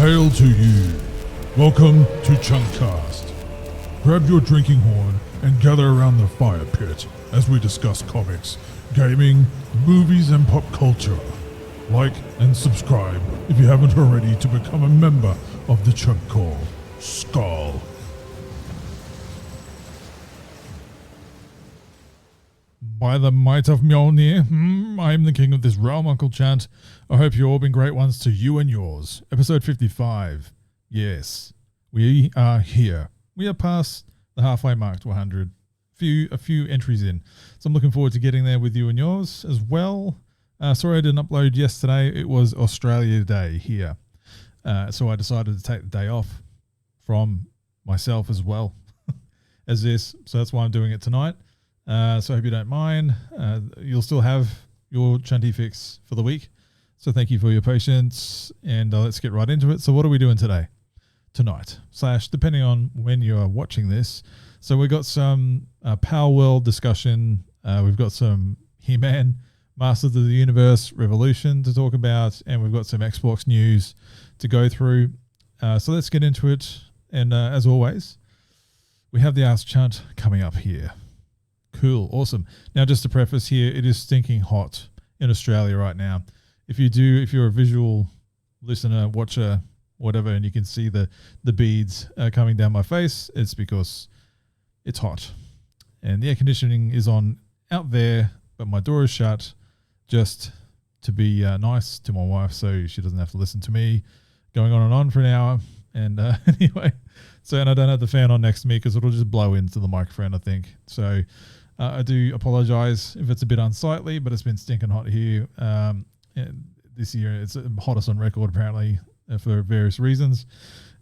Hail to you. Welcome to Chuntcast. Grab your drinking horn and gather around the fire pit as we discuss comics, gaming, movies, and pop culture. Like and subscribe if you haven't already to become a member of the Chunt Call, Skal. By the might of Mjolnir, I am the king of this realm, Uncle Chunt. I hope you've all been great ones to you and yours. Episode 55. Yes, we are here. We are past the halfway mark to 100. A few entries in. So I'm looking forward to getting there with you and yours as well. Sorry I didn't upload yesterday. It was Australia Day here. So I decided to take the day off from myself as well as this. So that's why I'm doing it tonight. So I hope you don't mind. You'll still have your Chunty fix for the week. So thank you for your patience, and let's get right into it. So what are we doing tonight, depending on when you are watching this. So we've got some Palworld discussion. We've got some HEMAN, Masters of the Universe Revolution to talk about, and we've got some Xbox news to go through. So let's get into it. And as always, we have the Ask Chunt coming up here. Cool. Awesome. Now, just to preface here, it is stinking hot in Australia right now. If you're a visual listener, watcher, whatever, and you can see the beads coming down my face, it's because it's hot. And the air conditioning is on out there, but my door is shut just to be nice to my wife so she doesn't have to listen to me going on and on for an hour. And anyway, and I don't have the fan on next to me because it'll just blow into the microphone, I think. So I do apologize if it's a bit unsightly, but it's been stinking hot here. This year it's hottest on record apparently for various reasons.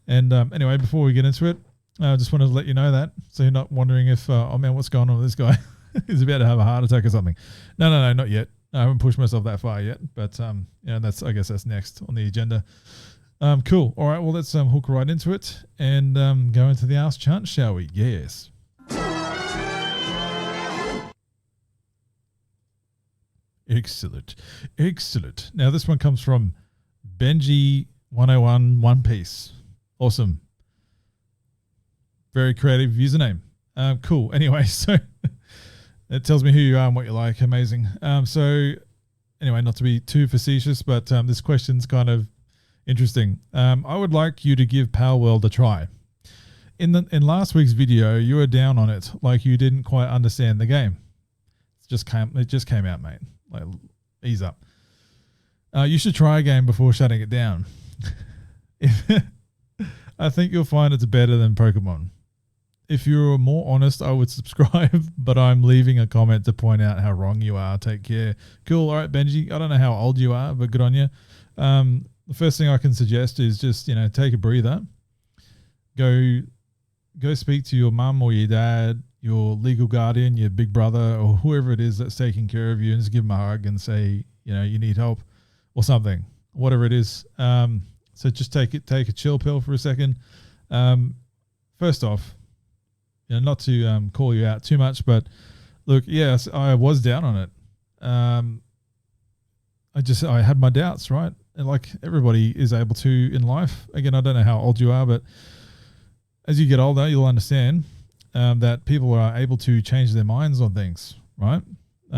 And anyway, before we get into it, I just wanted to let you know that, so you're not wondering if, oh man, what's going on with this guy? He's about to have a heart attack or something. No, not yet. I haven't pushed myself that far yet, but I guess that's next on the agenda. Cool. All right, well, let's hook right into it and go into the Ask Chunt, shall we? Yes. Excellent. Now, this one comes from Benji101 One Piece. Awesome. Very creative username. Cool. Anyway, so it tells me who you are and what you like. Amazing. So anyway, not to be too facetious, but this question's kind of interesting. I would like you to give Palworld a try. In last week's video, you were down on it, like you didn't quite understand the game. It just came out, mate. Like, ease up. You should try a game before shutting it down. I think you'll find it's better than Pokemon. If you're more honest, I would subscribe, but I'm leaving a comment to point out how wrong you are. Take care. Cool. All right, Benji. I don't know how old you are, but good on you. The first thing I can suggest is just, take a breather. Go speak to your mum or your dad, your legal guardian, your big brother, or whoever it is that's taking care of you, and just give them a hug and say, you need help or something, whatever it is. So just take a chill pill for a second. First off, not to call you out too much, but look, yes, I was down on it. I had my doubts, right? And like everybody is able to in life. Again, I don't know how old you are, but as you get older, you'll understand that people are able to change their minds on things, right?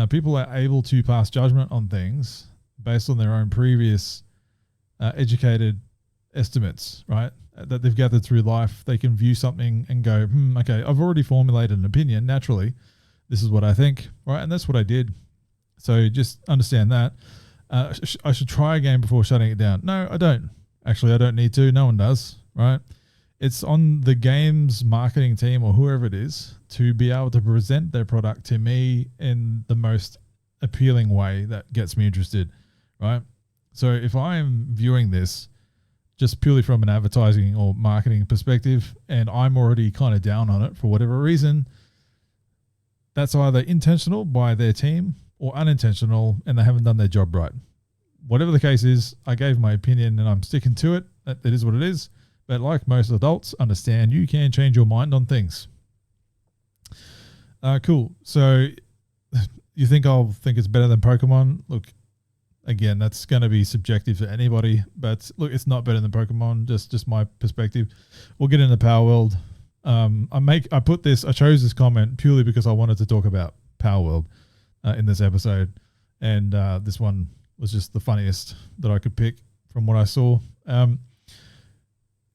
People are able to pass judgment on things based on their own previous educated estimates, right? That they've gathered through life. They can view something and go, okay, I've already formulated an opinion. Naturally, this is what I think, right? And that's what I did. So just understand that. I should try a game before shutting it down. No, I don't. Actually, I don't need to. No one does, right? It's on the game's marketing team or whoever it is to be able to present their product to me in the most appealing way that gets me interested, right? So if I'm viewing this just purely from an advertising or marketing perspective and I'm already kind of down on it for whatever reason, that's either intentional by their team or unintentional and they haven't done their job right. Whatever the case is, I gave my opinion and I'm sticking to it. That is what it is. But like most adults, understand you can change your mind on things. Cool. So you think I'll think it's better than Pokemon? Look, again, that's going to be subjective to anybody. But look, it's not better than Pokemon. Just my perspective. We'll get into Palworld. I chose this comment purely because I wanted to talk about Palworld in this episode, and this one was just the funniest that I could pick from what I saw.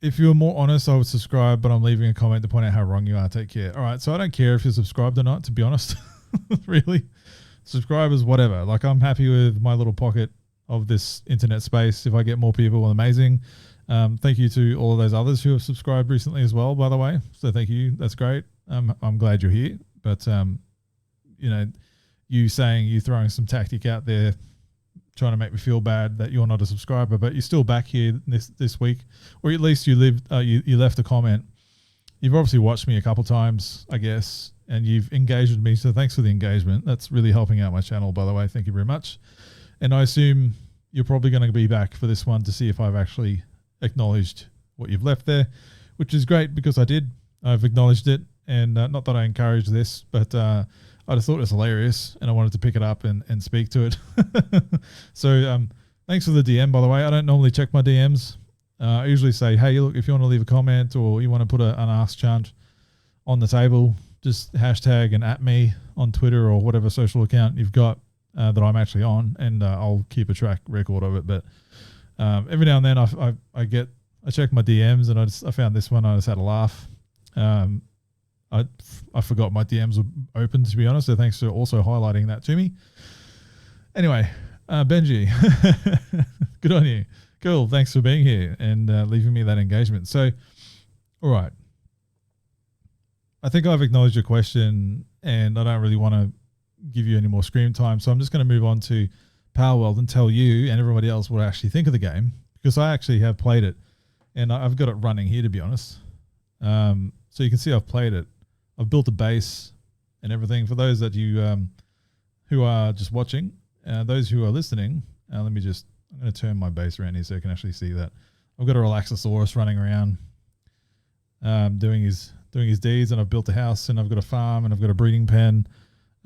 If you were more honest, I would subscribe, but I'm leaving a comment to point out how wrong you are. Take care. All right, so I don't care if you're subscribed or not, to be honest. Really, subscribers, whatever. Like, I'm happy with my little pocket of this internet space. If I get more people, amazing. Thank you to all of those others who have subscribed recently as well, by the way. So thank you. That's great. I'm glad you're here. But, you throwing some tactic out there, trying to make me feel bad that you're not a subscriber, but you're still back here this week, or at least you left a comment. You've obviously watched me a couple times, I guess, and you've engaged with me. So thanks for the engagement. That's really helping out my channel, by the way. Thank you very much. And I assume you're probably going to be back for this one to see if I've actually acknowledged what you've left there, which is great because I did. I've acknowledged it, and not that I encourage this, but I just thought it was hilarious and I wanted to pick it up and speak to it. So thanks for the DM, by the way. I don't normally check my DMs. I usually say, hey, look, if you want to leave a comment or you want to put an Ask Chunt on the table, just hashtag and at me on Twitter or whatever social account you've got that I'm actually on, and I'll keep a track record of it. But every now and then I check my DMs, and I found this one. I just had a laugh. I forgot my DMs were open, to be honest, so thanks for also highlighting that to me. Anyway, Benji, good on you. Cool, thanks for being here and leaving me that engagement. So, all right. I think I've acknowledged your question, and I don't really want to give you any more screen time, so I'm just going to move on to Palworld and tell you and everybody else what I actually think of the game, because I actually have played it, and I've got it running here, to be honest. So you can see I've played it. I've built a base and everything. For those that you who are just watching, those who are listening, I'm going to turn my base around here so you can actually see that. I've got a Relaxosaurus running around, doing his deeds, and I've built a house, and I've got a farm, and I've got a breeding pen.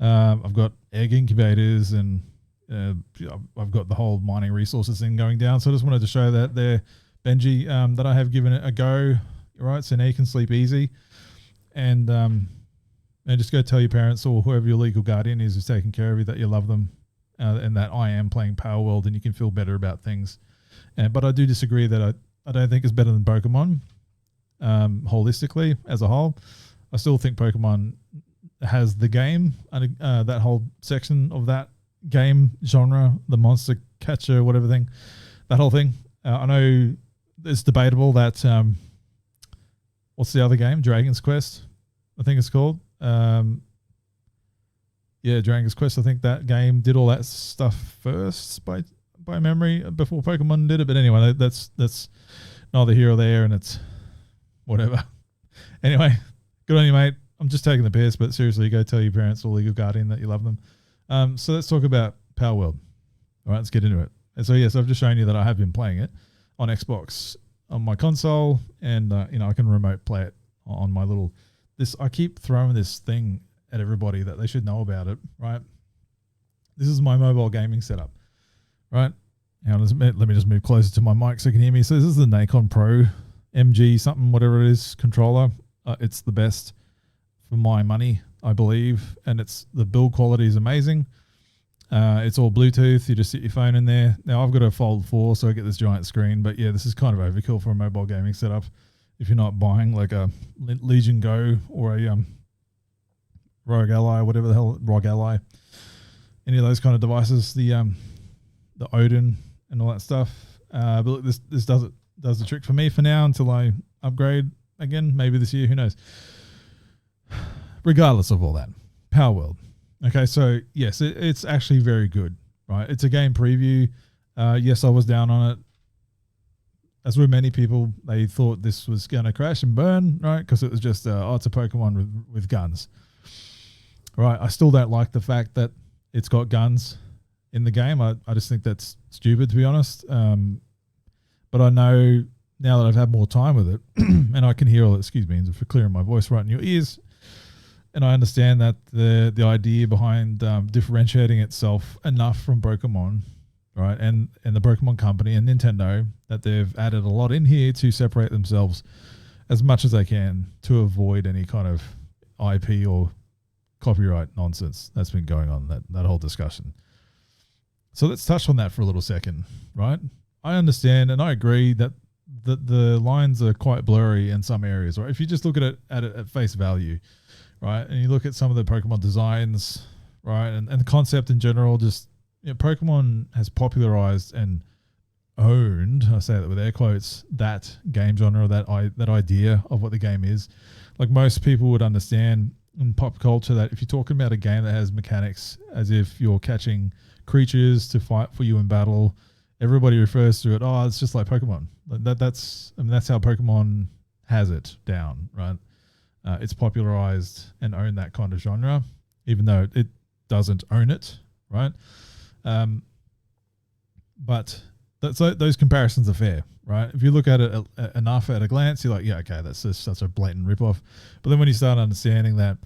I've got egg incubators, and I've got the whole mining resources thing going down. So I just wanted to show that there, Benji, that I have given it a go. Right, so now you can sleep easy. And just go tell your parents or whoever your legal guardian is who's taking care of you that you love them, and that I am playing Palworld, and you can feel better about things. But I do disagree that I don't think it's better than Pokemon holistically as a whole. I still think Pokemon has the game, that whole section of that game genre, the monster catcher, whatever thing, that whole thing. I know it's debatable that... what's the other game? Dragon's Quest, I think it's called. Dragon's Quest. I think that game did all that stuff first by memory before Pokemon did it. But anyway, that's neither here or there, and it's whatever. Anyway, good on you, mate. I'm just taking the piss, but seriously, go tell your parents or legal guardian that you love them. So let's talk about Palworld. All right, let's get into it. And so yes, I've just shown you that I have been playing it on Xbox, on my console, and I can remote play it on my little I keep throwing this thing at everybody that they should know about it, right? This is my mobile gaming setup, right? Now let me just move closer to my mic so you can hear me. So this is the Nacon Pro MG something, whatever it is, controller. It's the best for my money, I believe, and the build quality is amazing. It's all Bluetooth. You just sit your phone in there. Now I've got a Fold 4, so I get this giant screen. But yeah, this is kind of overkill for a mobile gaming setup. If you're not buying like a Legion Go or a Rogue Ally, whatever the hell, ROG Ally, any of those kind of devices, the Odin and all that stuff. But look, this does the trick for me for now until I upgrade again, maybe this year. Who knows? Regardless of all that, Palworld. Okay, so yes, it's actually very good, right? It's a game preview. Yes, I was down on it. As were many people, they thought this was going to crash and burn, right? Because it was just, it's a Pokemon with guns. Right, I still don't like the fact that it's got guns in the game. I just think that's stupid, to be honest. But I know now that I've had more time with it, and I can hear all, excuse me for clearing my voice right in your ears, and I understand that the idea behind differentiating itself enough from Pokemon right? And the Pokemon Company and Nintendo, that they've added a lot in here to separate themselves as much as they can to avoid any kind of IP or copyright nonsense that's been going on, that whole discussion. So let's touch on that for a little second, right? I understand and I agree that the lines are quite blurry in some areas, right? If you just look at it at face value, right, and you look at some of the Pokemon designs, right, and the concept in general, just Pokemon has popularized and owned, I say that with air quotes, that game genre, that idea of what the game is. Like most people would understand in pop culture that if you're talking about a game that has mechanics as if you're catching creatures to fight for you in battle, everybody refers to it, oh, it's just like Pokemon. That's how Pokemon has it down, right? It's popularized and owned that kind of genre, even though it doesn't own it, right? But those comparisons are fair, right? If you look at it enough at a glance, you're like, yeah, okay, that's just such a blatant ripoff. But then when you start understanding that,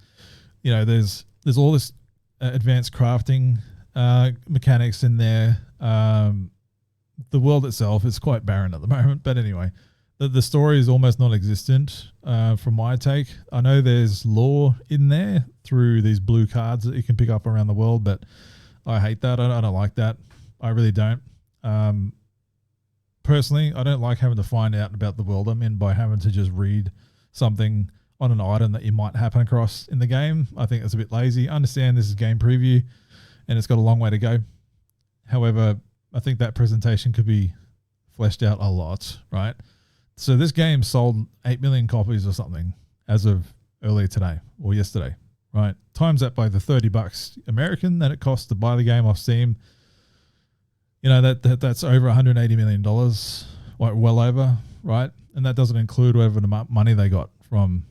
there's all this advanced crafting mechanics in there. The world itself is quite barren at the moment, but anyway, the story is almost non-existent from my take. I know there's lore in there through these blue cards that you can pick up around the world, but I hate that. I don't like that. I really don't. Personally, I don't like having to find out about the world I'm in by having to just read something on an item that you might happen across in the game. I think it's a bit lazy. I understand this is game preview and it's got a long way to go. However, I think that presentation could be fleshed out a lot, right? So this game sold 8 million copies or something as of earlier today or yesterday, right? Times that by the $30 American that it costs to buy the game off Steam. That's over $180 million, like well over, right? And that doesn't include whatever the money they got from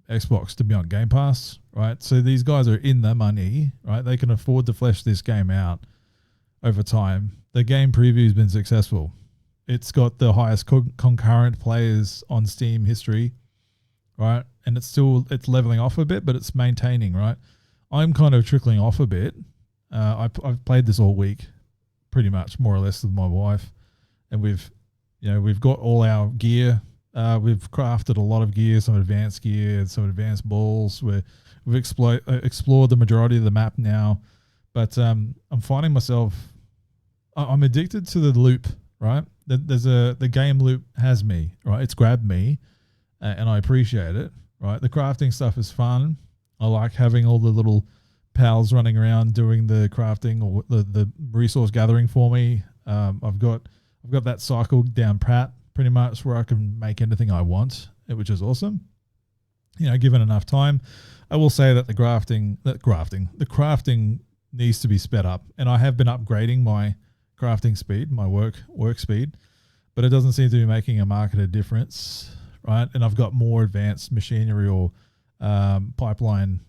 Xbox to be on Game Pass, right? So these guys are in the money, right? They can afford to flesh this game out over time. The game preview has been successful. It's got the highest concurrent players on Steam history, right? And it's leveling off a bit, but it's maintaining, right? I'm kind of trickling off a bit. I've played this all week, pretty much more or less with my wife, and we've got all our gear. We've crafted a lot of gear, some advanced gear, some advanced balls. We've explored the majority of the map now, but I'm finding myself. I'm addicted to the loop, right? The game loop has me, right? It's grabbed me, and I appreciate it, right? The crafting stuff is fun. I like having all the little pals running around doing the crafting or the resource gathering for me. I've got that cycle down pat pretty much where I can make anything I want, which is awesome. Given enough time. I will say that the crafting needs to be sped up, and I have been upgrading my crafting speed, my work speed, but it doesn't seem to be making a marketed difference, right? And I've got more advanced machinery or pipeline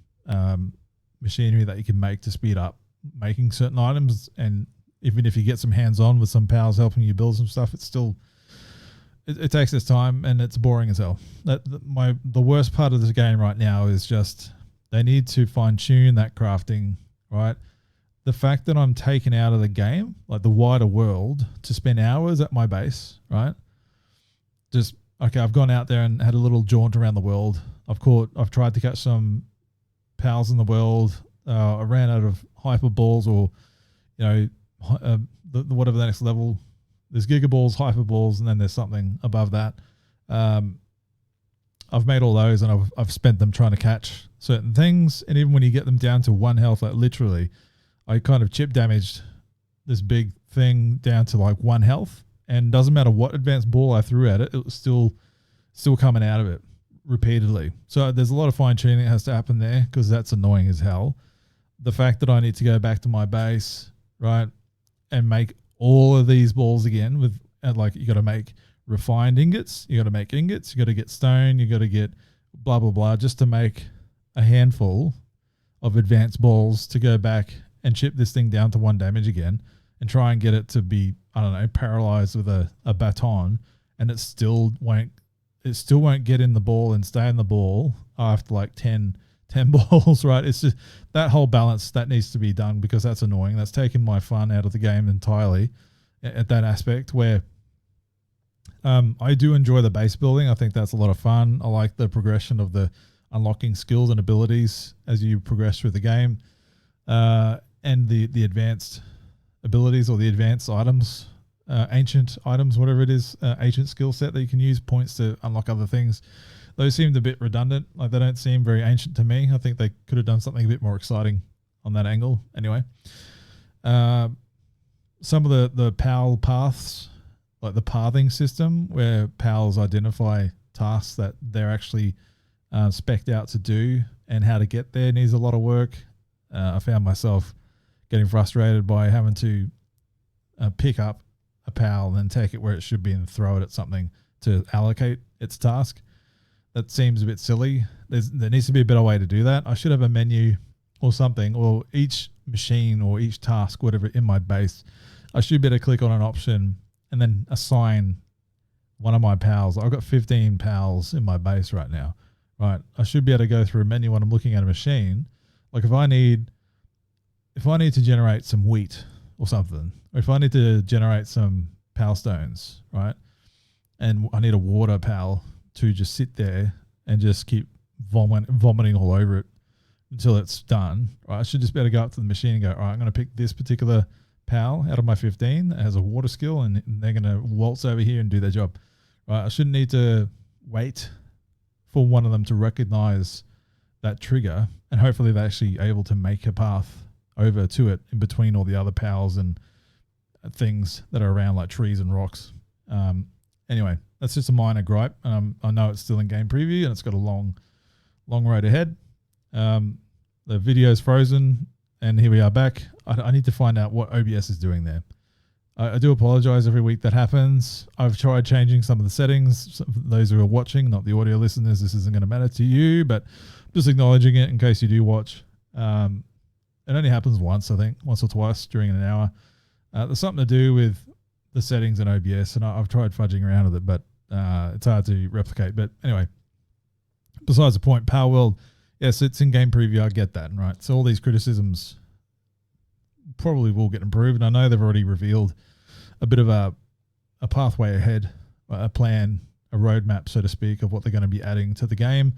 machinery that you can make to speed up making certain items. And even if you get some hands-on with some pals helping you build some stuff, it's still it takes its time and it's boring as hell. The worst part of this game right now is just they need to fine-tune that crafting, right? The fact that I'm taken out of the game, like the wider world, to spend hours at my base, right? Just, okay, I've gone out there and had a little jaunt around the world. I've tried to catch some pals in the world. I ran out of hyper balls or, whatever the next level. There's gigaballs, hyper balls, and then there's something above that. I've made all those and I've spent them trying to catch certain things. And even when you get them down to 1 health, like literally, I kind of chip damaged this big thing down to like 1 health, and doesn't matter what advanced ball I threw at it, it was still coming out of it repeatedly. So there's a lot of fine tuning that has to happen there because that's annoying as hell. The fact that I need to go back to my base, right, and make all of these balls again you got to make refined ingots, you got to make ingots, you got to get stone, you got to get blah, blah, blah, just to make a handful of advanced balls to go back and chip this thing down to 1 damage again and try and get it to be, I don't know, paralyzed with a baton, and it still won't get in the ball and stay in the ball after like 10 balls, right? It's just that whole balance that needs to be done because that's annoying. That's taking my fun out of the game entirely. at that aspect where I do enjoy the base building. I think that's a lot of fun. I like the progression of the unlocking skills and abilities as you progress through the game, and the advanced abilities or the advanced items, ancient items, whatever it is, ancient skill set that you can use, points to unlock other things. Those seemed a bit redundant. Like, they don't seem very ancient to me. I think they could have done something a bit more exciting on that angle. Anyway, some of the PAL paths, like the pathing system where PALs identify tasks that they're actually spec'd out to do and how to get there, needs a lot of work. I found myself getting frustrated by having to pick up a PAL and then take it where it should be and throw it at something to allocate its task. That seems a bit silly. There needs to be a better way to do that. I should have a menu or something, or each machine or each task, whatever, in my base, I should be able to click on an option and then assign one of my PALs. I've got 15 PALs in my base right now, right? I should be able to go through a menu when I'm looking at a machine. Like if I need to generate some wheat or something, or if I need to generate some PAL stones, right? And I need a water PAL to just sit there and just keep vomiting all over it until it's done, right? I should just be able to go up to the machine and go, all right, I'm going to pick this particular PAL out of my 15 that has a water skill, and they're going to waltz over here and do their job, right? I shouldn't need to wait for one of them to recognize that trigger, and hopefully they're actually able to make a path over to it in between all the other PALs and things that are around, like trees and rocks. Anyway, that's just a minor gripe. I know it's still in game preview and it's got a long road ahead. The video's frozen, and here we are back. I need to find out what OBS is doing there. I do apologize every week that happens. I've tried changing some of the settings. For those who are watching, not the audio listeners, this isn't going to matter to you, but just acknowledging it in case you do watch. It only happens once, I think, once or twice during an hour. There's something to do with the settings in OBS, and I've tried fudging around with it, but it's hard to replicate. But anyway, besides the point, Palworld, yes, it's in game preview. I get that, right? So all these criticisms probably will get improved, and I know they've already revealed a bit of a pathway ahead, a plan, a roadmap, so to speak, of what they're going to be adding to the game,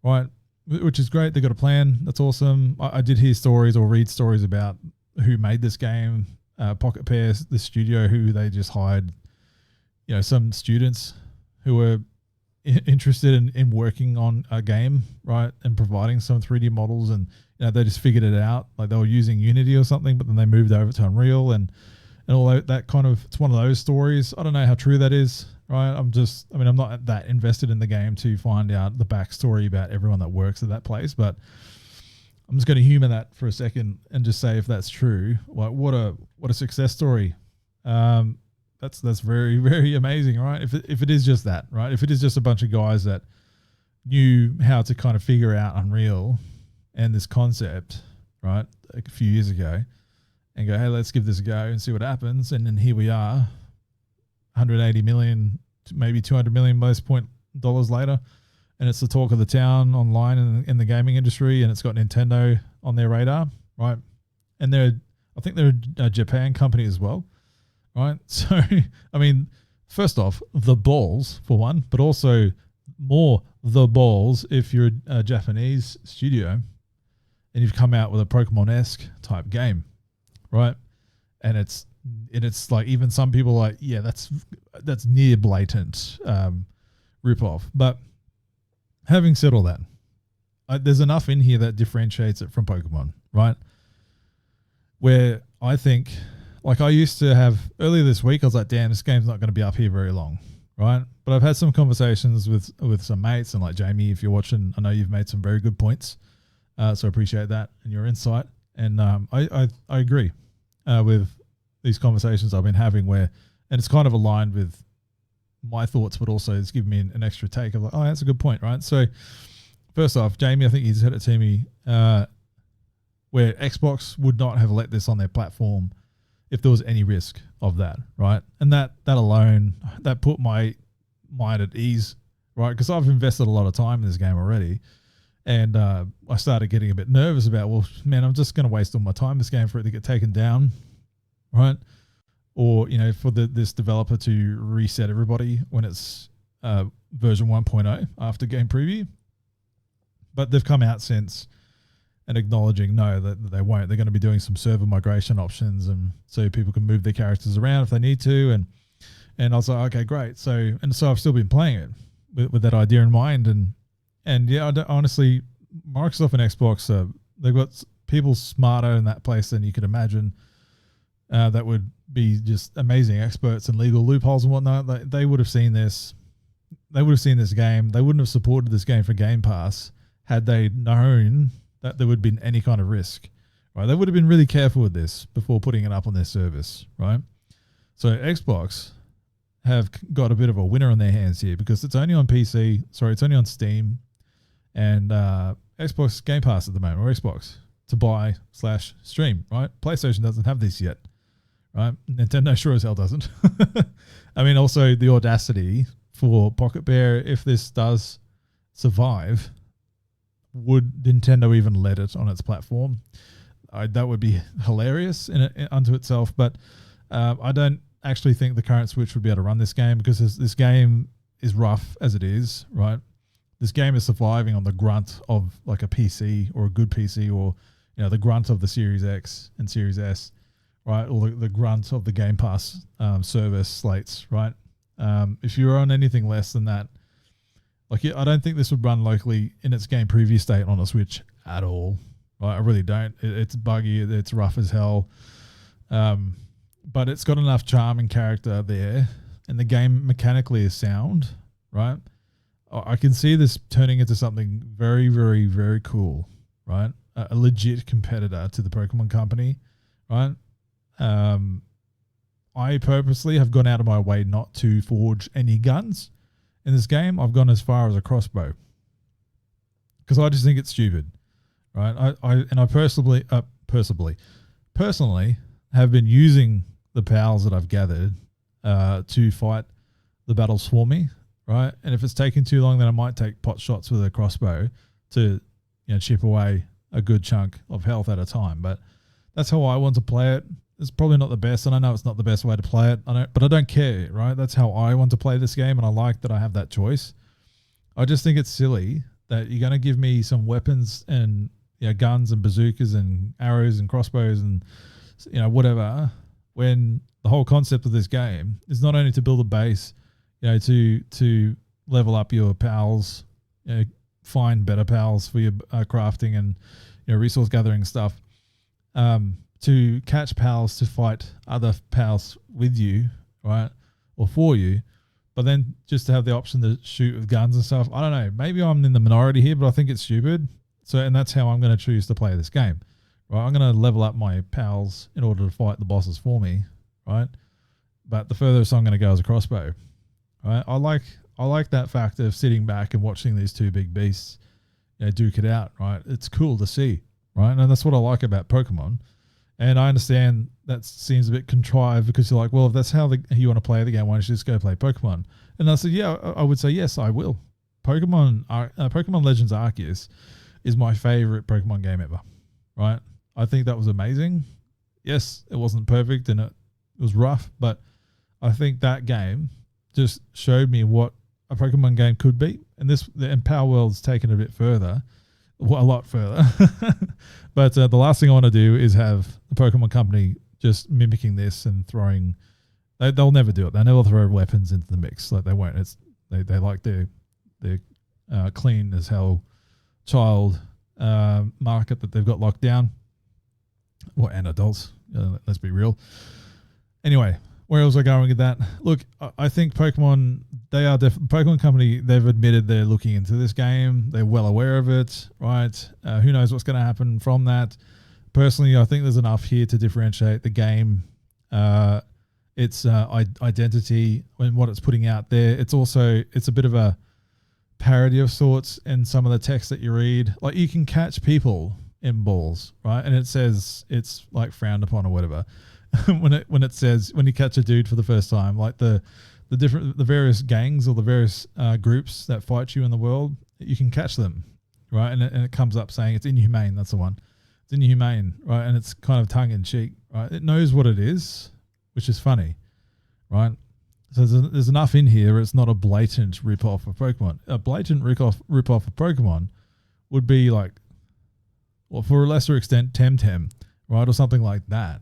right? Which is great. They've got a plan. That's awesome. I did hear stories or read stories about who made this game, Pocket Pair, the studio, who they just hired, some students who were interested in working on a game, right, and providing some 3D models, and they just figured it out. Like they were using Unity or something, but then they moved over to Unreal and all that kind of. It's one of those stories. I don't know how true that is, right? I'm not that invested in the game to find out the backstory about everyone that works at that place, but I'm just going to humor that for a second and just say, if that's true, like what a success story. That's very, very amazing, right? If it is just that, right? If it is just a bunch of guys that knew how to kind of figure out Unreal and this concept, right, a few years ago, and go, hey, let's give this a go and see what happens. And then here we are, 180 million, maybe 200 million most point dollars later, and it's the talk of the town online in the gaming industry, and it's got Nintendo on their radar, right? And I think they're a Japan company as well, right? So, first off, the balls for one, but also more the balls if you're a Japanese studio and you've come out with a Pokemon-esque type game, right? And it's like, even some people are like, yeah, that's near blatant ripoff. But having said all that, there's enough in here that differentiates it from Pokemon, right? Where I think, like I used to have earlier this week, I was like, damn, this game's not going to be up here very long, right? But I've had some conversations with some mates, and like Jamie, if you're watching, I know you've made some very good points. So I appreciate that and your insight. And I agree with these conversations I've been having and it's kind of aligned with my thoughts, but also it's given me an extra take of like, oh, that's a good point, right? So first off, Jamie, I think you said it to me, where Xbox would not have let this on their platform if there was any risk of that, right? And that alone, that put my mind at ease, right? Because I've invested a lot of time in this game already, and I started getting a bit nervous about, well, man, I'm just going to waste all my time in this game for it to get taken down, right? or for this developer to reset everybody when it's version 1.0 after game preview. But they've come out since and acknowledging no, that they won't. They're going to be doing some server migration options, and so people can move their characters around if they need to. And I was like, okay, great. So I've still been playing it with that idea in mind. And yeah, honestly, Microsoft and Xbox, they've got people smarter in that place than you could imagine. That would be just amazing experts in legal loopholes and whatnot. They would have seen this. They would have seen this game. They wouldn't have supported this game for Game Pass had they known that there would have been any kind of risk, right? They would have been really careful with this before putting it up on their service, right? So Xbox have got a bit of a winner on their hands here because it's only on PC. Sorry, it's only on Steam and Xbox Game Pass at the moment, or Xbox to buy/stream, right? PlayStation doesn't have this yet, right? Nintendo sure as hell doesn't. I mean, also the audacity for Pocket Bear, if this does survive, would Nintendo even let it on its platform? That would be hilarious unto itself. But I don't actually think the current Switch would be able to run this game because this game is rough as it is, right? This game is surviving on the grunt of like a PC or a good PC, or the grunt of the Series X and Series S, right? Or the grunt of the Game Pass service slates, right? If you're on anything less than that, I don't think this would run locally in its game preview state on a Switch at all. Right? I really don't. It's buggy. It's rough as hell. But it's got enough charm and character there, and the game mechanically is sound, right? I can see this turning into something very, very, very cool, right? A legit competitor to the Pokemon Company, right? I purposely have gone out of my way not to forge any guns in this game. I've gone as far as a crossbow because I just think it's stupid, right? I personally have been using the pals that I've gathered to fight the battles for me, right? And if it's taking too long, then I might take pot shots with a crossbow to chip away a good chunk of health at a time. But that's how I want to play it. It's probably not the best, and I know it's not the best way to play it. But I don't care, right? That's how I want to play this game, and I like that I have that choice. I just think it's silly that you're going to give me some weapons and guns and bazookas and arrows and crossbows and whatever, when the whole concept of this game is not only to build a base, to level up your pals, find better pals for your crafting and resource gathering stuff. To catch pals to fight other pals with you, right, or for you, but then just to have the option to shoot with guns and stuff. I don't know. Maybe I'm in the minority here, but I think it's stupid. And that's how I'm going to choose to play this game, right? I'm going to level up my pals in order to fight the bosses for me, right? But the furthest I'm going to go is a crossbow, right? I like that fact of sitting back and watching these two big beasts, duke it out, right? It's cool to see, right? And that's what I like about Pokemon. And I understand that seems a bit contrived because you're like, well, if that's how you want to play the game, why don't you just go play Pokemon? And I said, yeah, I would say, yes, I will. Pokemon Legends Arceus is my favorite Pokemon game ever, right? I think that was amazing. Yes, it wasn't perfect and it was rough, but I think that game just showed me what a Pokemon game could be. And Palworld's taken it a bit further. Well, a lot further. But the last thing I want to do is have the Pokemon Company just mimicking this and throwing. They'll never do it. They never throw weapons into the mix. Like they won't. They like their clean as hell child market that they've got locked down. Well, and adults. Let's be real. Anyway, where was I going with that? Look, I think Pokemon, Pokemon Company, they've admitted they're looking into this game. They're well aware of it, right? Who knows what's going to happen from that? Personally, I think there's enough here to differentiate the game, its identity and what it's putting out there. It's a bit of a parody of sorts in some of the text that you read. Like you can catch people in balls, right? And it says it's like frowned upon or whatever. when it says when you catch a dude for the first time, like the various gangs or the various groups that fight you in the world, you can catch them, right? And it comes up saying it's inhumane. That's the one. It's inhumane, right? And it's kind of tongue in cheek, right? It knows what it is, which is funny, right? So there's enough in here. It's not a blatant rip-off of Pokemon. A blatant rip-off of Pokemon would be like, well, for a lesser extent, Temtem, right? Or something like that,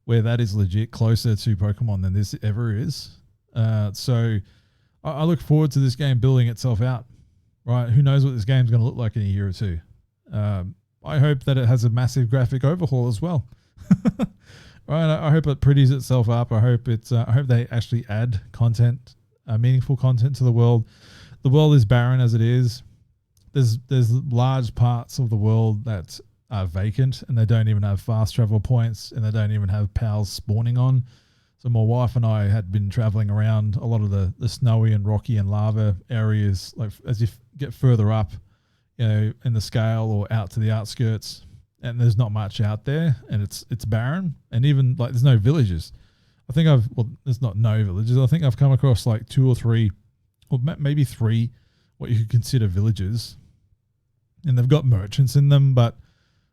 where that is legit closer to Pokemon than this ever is. So I look forward to this game building itself out, right? Who knows what this game's going to look like in a year or two. I hope that it has a massive graphic overhaul as well. Right? I hope it pretties itself up. I hope they actually add content, meaningful content to the world. The world is barren as it is. There's large parts of the world that are vacant, and they don't even have fast travel points, and they don't even have pals spawning on. So my wife and I had been traveling around a lot of the snowy and rocky and lava areas, like as you get further up, in the Skal or out to the outskirts, and there's not much out there, and it's barren, and even like there's no villages. There's not no villages. I think I've come across like 2 or 3, or maybe 3, what you could consider villages, and they've got merchants in them, but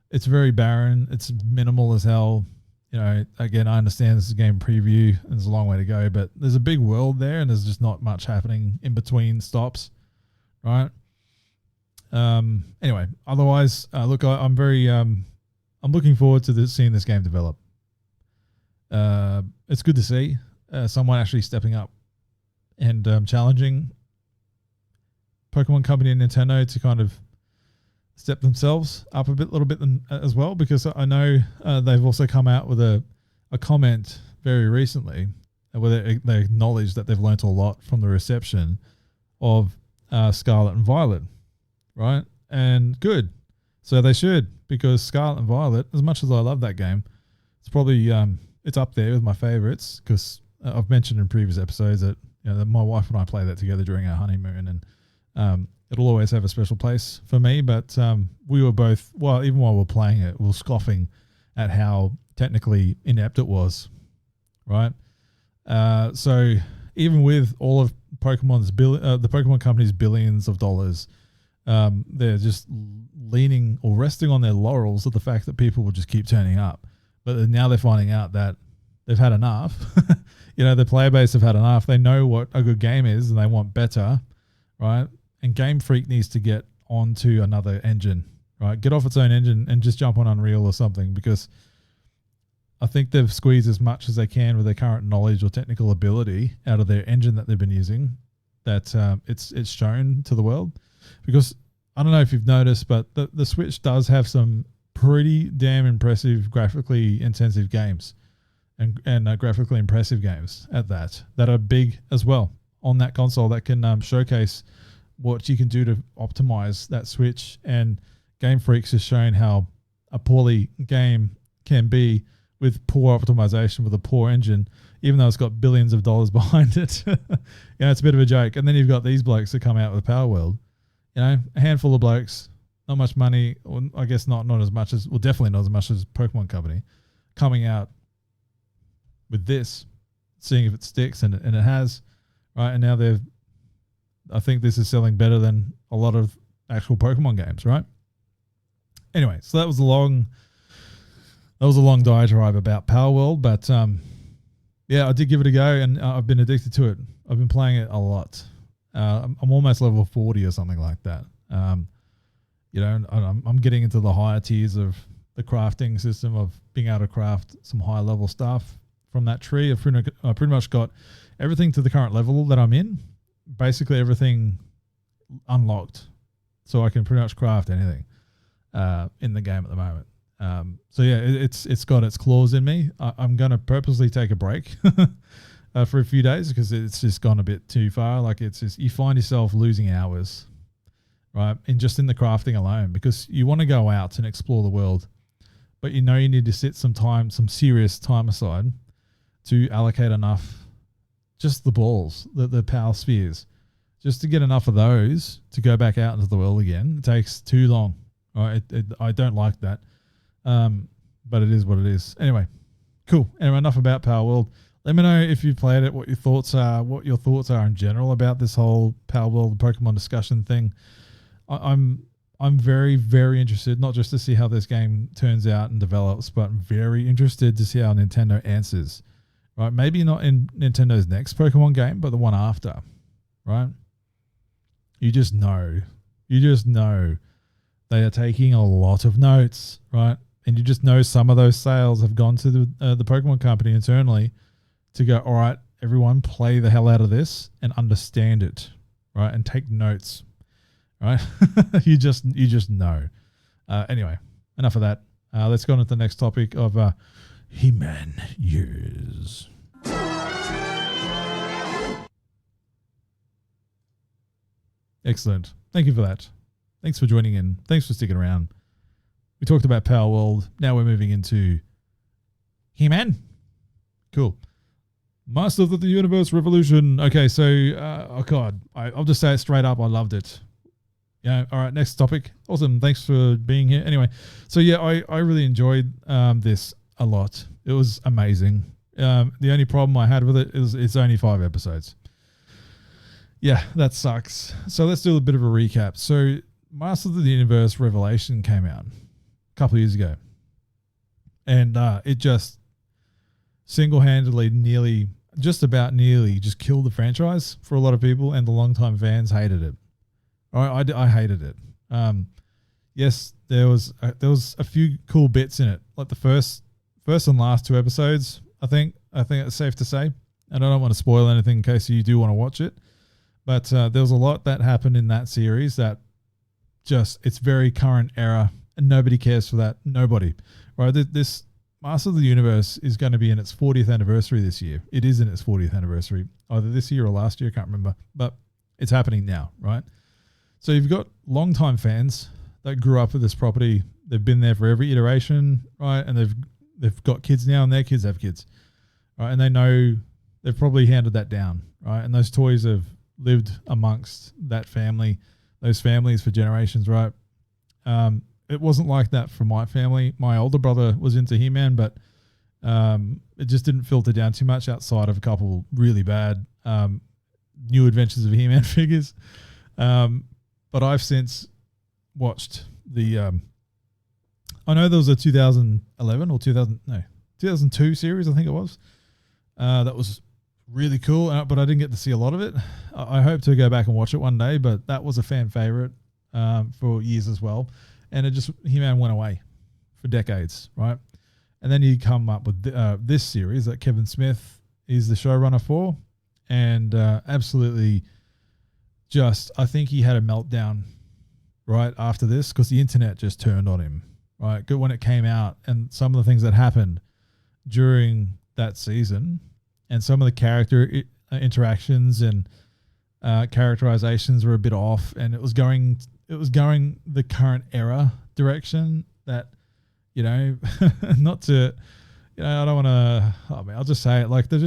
it's very barren. It's minimal as hell. Again, I understand this is a game preview and there's a long way to go, but there's a big world there and there's just not much happening in between stops, right? Anyway, otherwise, look, I'm very, I'm looking forward to seeing this game develop. It's good to see someone actually stepping up and challenging Pokemon Company and Nintendo to kind of step themselves up a little bit as well, because I know they've also come out with a comment very recently where they acknowledge that they've learnt a lot from the reception of Scarlet and Violet, right? And good. So they should, because Scarlet and Violet, as much as I love that game, it's probably it's up there with my favorites, because I've mentioned in previous episodes that that my wife and I play that together during our honeymoon, and it'll always have a special place for me. But we were both, even while we were playing it, we were scoffing at how technically inept it was, right? So even with all of the Pokemon Company's billions of dollars, they're just leaning or resting on their laurels of the fact that people will just keep turning up. But now they're finding out that they've had enough. The player base have had enough. They know what a good game is and they want better, right? And Game Freak needs to get onto another engine, right? Get off its own engine and just jump on Unreal or something, because I think they've squeezed as much as they can with their current knowledge or technical ability out of their engine that they've been using, that it's shown to the world. Because I don't know if you've noticed, but the Switch does have some pretty damn impressive graphically intensive games and graphically impressive games at that are big as well on that console, that can showcase what you can do to optimize that Switch. And Game Freaks has shown how a poorly game can be with poor optimization, with a poor engine, even though it's got billions of dollars behind it. It's a bit of a joke. And then you've got these blokes that come out with Palworld, a handful of blokes, not much money, or I guess not as much as, well, definitely not as much as Pokemon Company, coming out with this, seeing if it sticks, and it has, right? And now I think this is selling better than a lot of actual Pokemon games, right? Anyway, so that was a long diatribe about Palworld, but I did give it a go, and I've been addicted to it. I've been playing it a lot. I'm almost level 40 or something like that. I'm getting into the higher tiers of the crafting system, of being able to craft some high level stuff from that tree. I've pretty much got everything to the current level that I'm in. Basically everything unlocked, so I can pretty much craft anything in the game at the moment. It's got its claws in me. I'm going to purposely take a break for a few days, because it's just gone a bit too far. Like, it's just, you find yourself losing hours, right? And just in the crafting alone, because you want to go out and explore the world, but you need to set some serious time aside to allocate enough, just the balls, the power spheres, just to get enough of those to go back out into the world again. It takes too long. Right? I don't like that. But it is what it is. Anyway, cool. Anyway, enough about Palworld. Let me know if you've played it, what your thoughts are in general about this whole Palworld Pokemon discussion thing. I'm very, very interested, not just to see how this game turns out and develops, but very interested to see how Nintendo answers. right? Maybe not in Nintendo's next Pokemon game, but the one after, right? You just know they are taking a lot of notes, right? And you just know some of those sales have gone to the Pokemon company internally to go, all right, everyone play the hell out of this and understand it, right? And take notes, right? you just know. Anyway, enough of that. Let's go on to the next topic of HEMAN years. Excellent. Thank you for that. Thanks for joining in. Thanks for sticking around. We talked about Palworld. Now we're moving into HEMAN. Cool. Masters of the Universe Revolution. Okay, so, oh God, I'll just say it straight up. I loved it. Yeah. All right. Next topic. Awesome. Thanks for being here. Anyway, so yeah, I really enjoyed this a lot. It was amazing. The only problem I had with it is it's only 5 episodes. Yeah, that sucks. So let's do a bit of a recap. So Masters of the Universe Revelation came out a couple of years ago, and it just single-handedly nearly just killed the franchise for a lot of people, and the longtime fans hated it. I hated it. Yes, there was a few cool bits in it, like the first and last 2 episodes. I think it's safe to say, and I don't want to spoil anything in case you do want to watch it. But there was a lot that happened in that series that it's very current era, and nobody cares for that. Nobody, right? This Master of the Universe is going to be in its 40th anniversary this year. It is in its 40th anniversary, either this year or last year. I can't remember, but it's happening now, right? So you've got longtime fans that grew up with this property. They've been there for every iteration, right? And they've got kids now, and their kids have kids, right? And they know they've probably handed that down, right? And those toys have lived amongst that family, those families for generations, right? It wasn't like that for my family. My older brother was into He-Man, but it just didn't filter down too much outside of a couple really bad New Adventures of He-Man figures. But I've since watched the I know there was a 2011 or 2002 series, I think it was. That was really cool, but I didn't get to see a lot of it. I hope to go back and watch it one day, but that was a fan favorite for years as well. And He-Man went away for decades, right? And then you come up with this series that Kevin Smith is the showrunner for, and absolutely I think he had a meltdown right after this because the internet just turned on him, right? Good when it came out, and some of the things that happened during that season, and some of the character interactions and characterizations were a bit off, and it was going the current era direction that, not to, I don't want to, I'll just say it, like they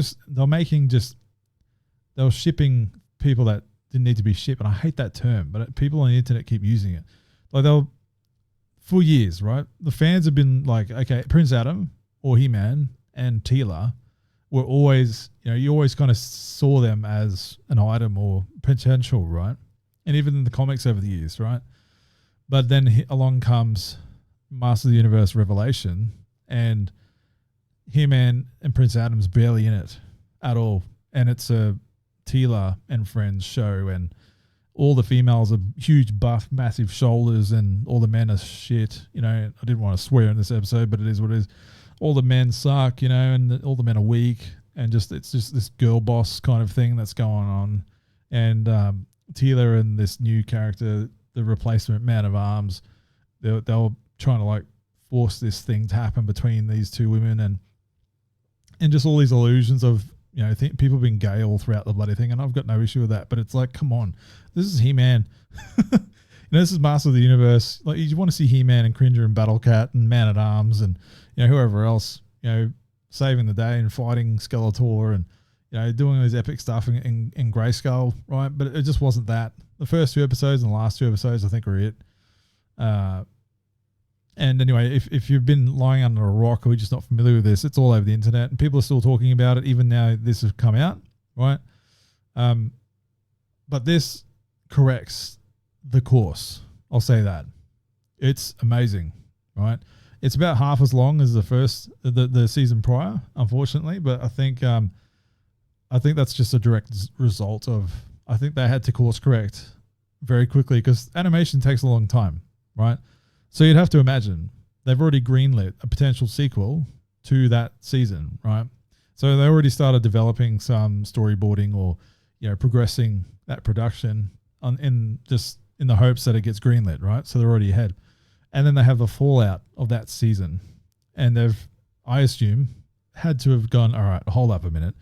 were shipping people that didn't need to be shipped, and I hate that term, but people on the internet keep using it. Like for years, right? The fans have been like, okay, Prince Adam or He-Man and Teela were always, you always kind of saw them as an item or potential, right? And even in the comics over the years, right? But then along comes Master of the Universe Revelation, and He-Man and Prince Adam's barely in it at all. And it's a Teela and Friends show, and all the females are huge, buff, massive shoulders, and all the men are shit. I didn't want to swear in this episode, but it is what it is. All the men suck, and all the men are weak, and it's just this girl boss kind of thing that's going on. And Teela and this new character, the replacement Man of Arms, they were trying to like force this thing to happen between these two women, and just all these illusions of people being gay all throughout the bloody thing, and I've got no issue with that. But it's like, come on, this is He-Man. This is Master of the Universe. Like, you want to see He-Man and Cringer and Battlecat and Man at Arms and whoever else saving the day and fighting Skeletor and doing these epic stuff in Grayskull, right? But it just wasn't that. The first 2 episodes and the last 2 episodes, I think, were it. And anyway, if you've been lying under a rock or you're just not familiar with this, it's all over the internet, and people are still talking about it even now this has come out, right? But this corrects the course. I'll say that. It's amazing, right? It's about half as long as the season prior, unfortunately. But I think that's just a direct result of, I think they had to course correct very quickly because animation takes a long time, right? So you'd have to imagine they've already greenlit a potential sequel to that season, right? So they already started developing some storyboarding or, progressing that production in the hopes that it gets greenlit, right? So they're already ahead. And then they have the fallout of that season. And they've, I assume, had to have gone, all right, hold up a minute.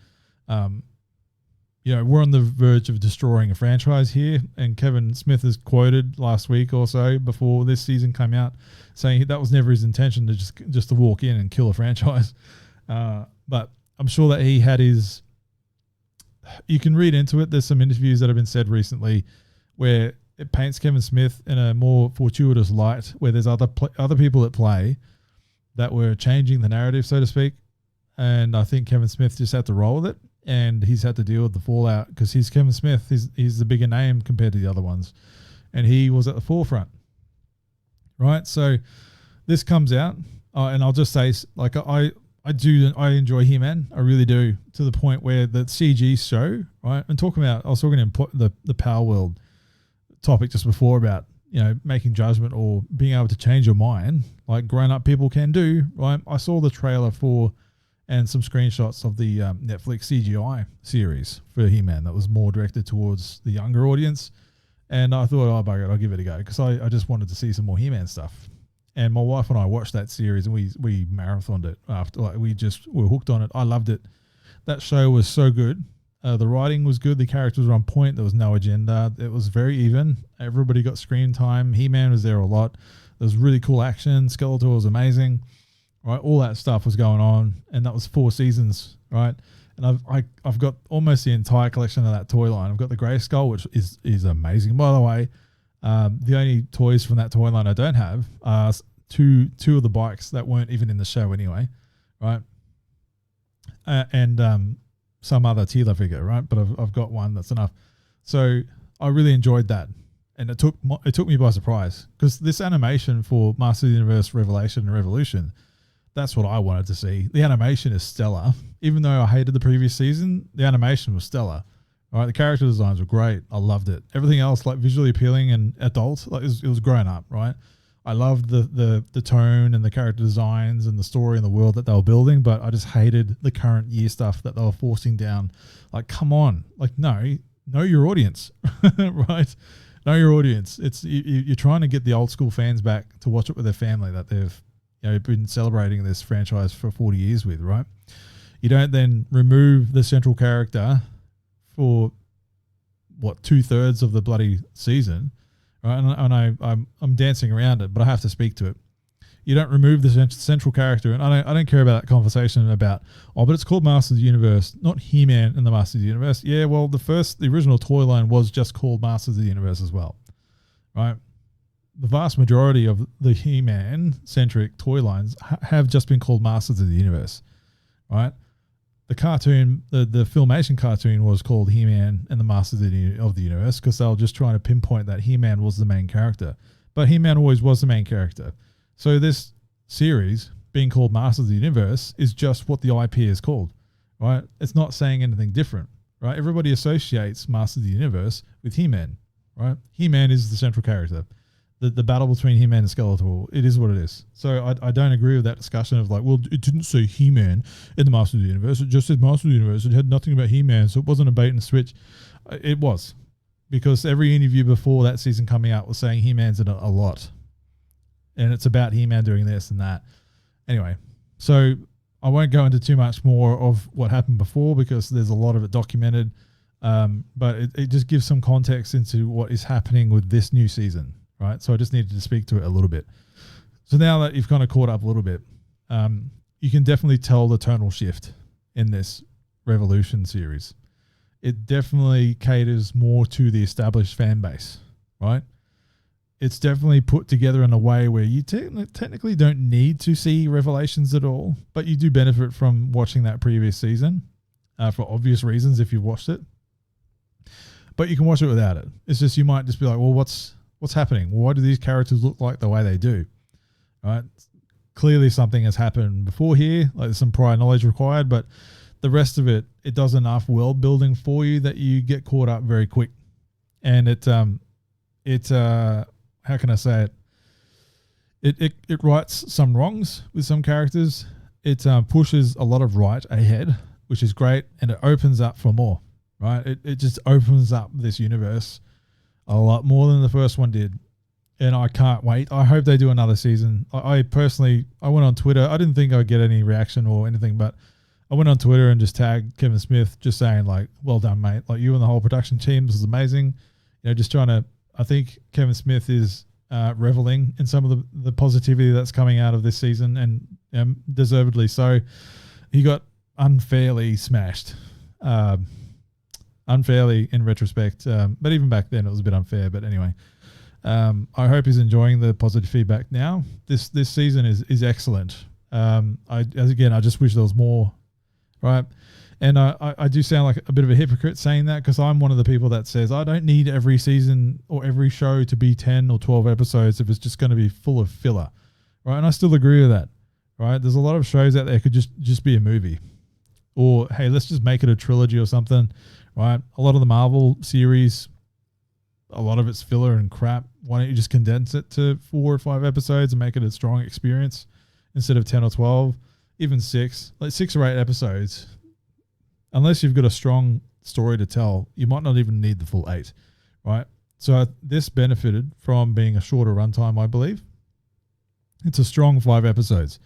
We're on the verge of destroying a franchise here. And Kevin Smith is quoted last week or so before this season came out saying that was never his intention to just to walk in and kill a franchise. But I'm sure that he had his, you can read into it. There's some interviews that have been said recently where it paints Kevin Smith in a more fortuitous light, where there's other people at play that were changing the narrative, so to speak. And I think Kevin Smith just had to roll with it, and he's had to deal with the fallout because he's Kevin Smith. He's the bigger name compared to the other ones, and he was at the forefront, right? So this comes out, and I'll just say, like, I enjoy HEMAN, I really do, to the point where the CG show, right? And I was talking in the Palworld topic just before about making judgment or being able to change your mind like grown-up people can do, right? I saw the trailer for and some screenshots of the Netflix CGI series for He-Man that was more directed towards the younger audience, and I thought, oh bugger it, I'll give it a go because I just wanted to see some more He-Man stuff. And my wife and I watched that series and we marathoned it after, like, we were hooked on it. I loved it. That show was so good. The writing was good. The characters were on point. There was no agenda. It was very even. Everybody got screen time. He-Man was there a lot. There was really cool action. Skeletor was amazing. Right, all that stuff was going on, and that was 4 seasons. Right, and I've got almost the entire collection of that toy line. I've got the Grey Skull, which is amazing. By the way, the only toys from that toy line I don't have are two of the bikes that weren't even in the show anyway. Right, and some other Tila figure, right? But I've got one that's enough. So I really enjoyed that, and it took me by surprise because this animation for Master of the Universe Revelation and Revolution, that's what I wanted to see. The animation is stellar. Even though I hated the previous season, the animation was stellar. All right, the character designs were great. I loved it. Everything else, like visually appealing and adult, like it was grown up, right? I loved the tone and the character designs and the story and the world that they were building, but I just hated the current year stuff that they were forcing down. Like, come on, like, know your audience, right? Know your audience. It's you're trying to get the old school fans back to watch it with their family that they've been celebrating this franchise for 40 years with, right? You don't then remove the central character for 2/3 of the bloody season. Right, and I'm dancing around it, but I have to speak to it. You don't remove the central character, and I don't care about that conversation about, but it's called Masters of the Universe, not He-Man and the Masters of the Universe. Yeah, well, the original toy line was just called Masters of the Universe as well, right? The vast majority of the He-Man centric toy lines have just been called Masters of the Universe, right? The cartoon, the Filmation cartoon was called He-Man and the Masters of the Universe because they were just trying to pinpoint that He-Man was the main character. But He-Man always was the main character. So this series being called Masters of the Universe is just what the IP is called, right? It's not saying anything different, right? Everybody associates Masters of the Universe with He-Man, right? He-Man is the central character. The battle between He-Man and Skeletor, it is what it is. So I don't agree with that discussion of like, well, it didn't say He-Man in the Masters of the Universe. It just said Masters of the Universe. It had nothing about He-Man, so it wasn't a bait and switch. It was. Because every interview before that season coming out was saying He-Man's in a lot. And it's about He-Man doing this and that. Anyway, so I won't go into too much more of what happened before because there's a lot of it documented. But it just gives some context into what is happening with this new season. Right, so I just needed to speak to it a little bit. So now that you've kind of caught up a little bit, you can definitely tell the tonal shift in this Revolution series. It definitely caters more to the established fan base, right? It's definitely put together in a way where you technically don't need to see Revelations at all, but you do benefit from watching that previous season for obvious reasons if you've watched it. But you can watch it without it. It's just you might just be like, well, what's happening? Why do these characters look like the way they do? Right? clearly something has happened before here, like there's some prior knowledge required, but the rest of it does enough world building for you that you get caught up very quick. And how can I say it? It rights some wrongs with some characters. It pushes a lot of right ahead, which is great, and it opens up for more, right? It just opens up this universe a lot more than the first one did. And I can't wait. I hope they do another season. I personally went on Twitter. I didn't think I'd get any reaction or anything, but I went on Twitter and just tagged Kevin Smith, just saying like, well done, mate. Like you and the whole production team, this is amazing. Just trying to, I think Kevin Smith is reveling in some of the positivity that's coming out of this season, and deservedly so. He got unfairly smashed. Unfairly in retrospect, but even back then it was a bit unfair. But anyway, I hope he's enjoying the positive feedback now. This season is excellent. I just wish there was more, right? And I do sound like a bit of a hypocrite saying that, because I'm one of the people that says I don't need every season or every show to be 10 or 12 episodes if it's just going to be full of filler, right? And I still agree with that, right? There's a lot of shows out there could just be a movie, or hey, let's just make it a trilogy or something, right? A lot of the Marvel series, a lot of it's filler and crap. Why don't you just condense it to 4 or 5 episodes and make it a strong experience instead of 10 or 12, even 6, like 6 or 8 episodes. Unless you've got a strong story to tell, you might not even need the full 8, right? So this benefited from being a shorter runtime, I believe. It's a strong 5 episodes.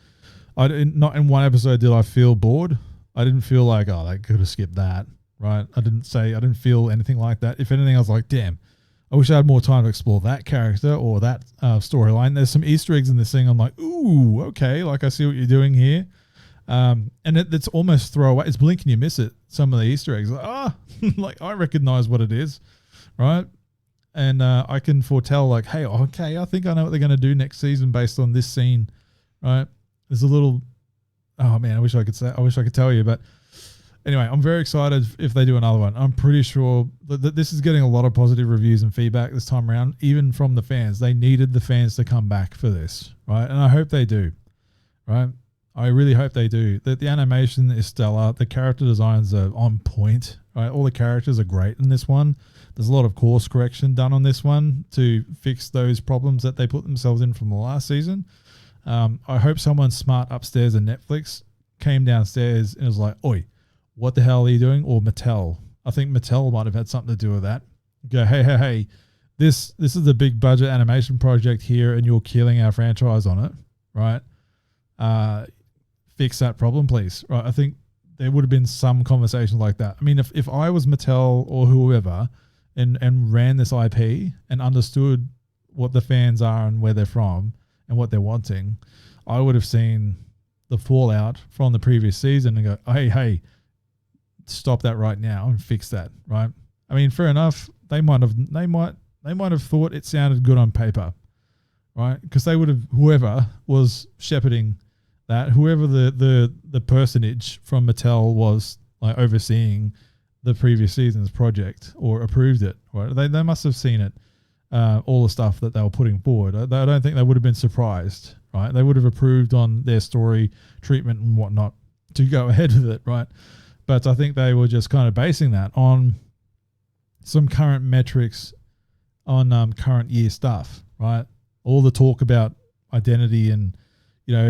Not in one episode did I feel bored. I didn't feel like, oh, they could have skipped that, right? I didn't feel anything like that. If anything, I was like, damn, I wish I had more time to explore that character or that storyline. There's some Easter eggs in this thing. I'm like, ooh, okay, like I see what you're doing here. And it's almost throwaway. It's blink and you miss it. Some of the Easter eggs, like, like I recognize what it is, right? And I can foretell, like, hey, okay, I think I know what they're going to do next season based on this scene, right? There's a little, oh man, I wish I could tell you, but anyway, I'm very excited if they do another one. I'm pretty sure that this is getting a lot of positive reviews and feedback this time around, even from the fans. They needed the fans to come back for this, right? And I hope they do, right? I really hope they do. The animation is stellar. The character designs are on point, right? All the characters are great in this one. There's a lot of course correction done on this one to fix those problems that they put themselves in from the last season. I hope someone smart upstairs at Netflix came downstairs and was like, oi, what the hell are you doing? Or Mattel. I think Mattel might have had something to do with that. Go, hey, this is a big budget animation project here and you're killing our franchise on it, right? Fix that problem, please. Right? I think there would have been some conversation like that. I mean, if I was Mattel or whoever and ran this IP and understood what the fans are and where they're from and what they're wanting, I would have seen the fallout from the previous season and go, hey, stop that right now and fix that, right? I mean, fair enough. They might have thought it sounded good on paper, right? Because they would have, whoever was shepherding that, whoever the personage from Mattel was like overseeing the previous season's project or approved it, right? They must have seen it, all the stuff that they were putting forward. I don't think they would have been surprised, right? They would have approved on their story treatment and whatnot to go ahead with it, right? But I think they were just kind of basing that on some current metrics on current year stuff, right? All the talk about identity and,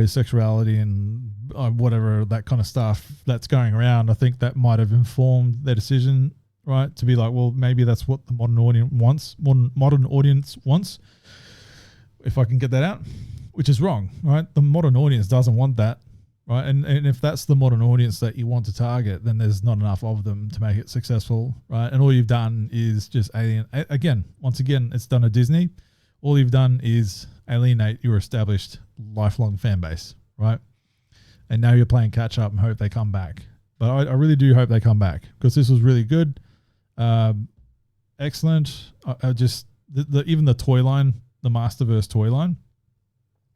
sexuality and whatever, that kind of stuff that's going around. I think that might have informed their decision, right? To be like, well, maybe that's what the modern audience wants, if I can get that out, which is wrong, right? The modern audience doesn't want that, right? And if that's the modern audience that you want to target, then there's not enough of them to make it successful, right? And all you've done is just once again, it's done at Disney. All you've done is alienate your established lifelong fan base, right? And now you're playing catch up and hope they come back. But I really do hope they come back because this was really good. Excellent. Even the toy line, the Masterverse toy line,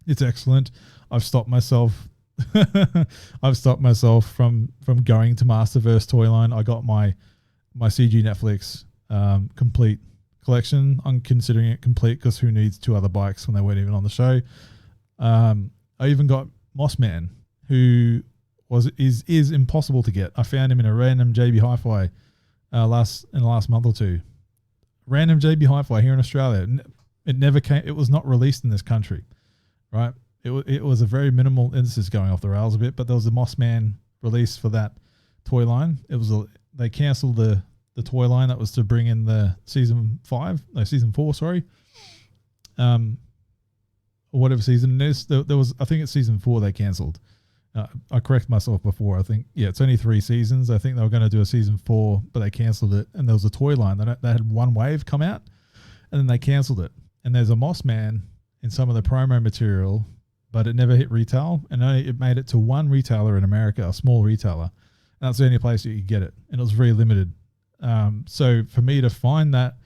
it's excellent. I've stopped myself from going to Masterverse toy line. I got my CG Netflix complete collection. I'm considering it complete because who needs 2 other bikes when they weren't even on the show? I even got Mossman, who is impossible to get. I found him in a random JB Hi-Fi in the last month or two. Random JB Hi-Fi here in Australia. It never came. It was not released in this country, right? It was a very minimal. And this is going off the rails a bit, but there was a Mossman release for that toy line. They cancelled the toy line that was to bring in the season 4. Sorry, or whatever season it is. There was, I think it's season 4 they cancelled. I correct myself before. I think, it's only 3 seasons. I think they were going to do a season 4, but they cancelled it. And there was a toy line. They had one wave come out, and then they cancelled it. And there's a Mossman in some of the promo material, but it never hit retail. And it made it to one retailer in America, a small retailer. And that's the only place you could get it. And it was very limited. So for me to find that,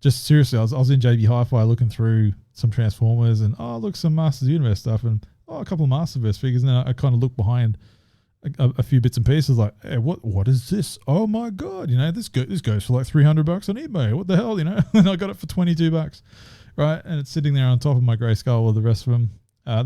just seriously, I was in JB Hi-Fi looking through some Transformers and, look, some Masters of the Universe stuff, and a couple of Masterverse figures, and then I kind of looked behind a few bits and pieces, like, hey, what is this? Oh my god, this goes for like $300 on eBay. What the hell, And I got it for $22, right? And it's sitting there on top of my grey Skal with the rest of them. I'm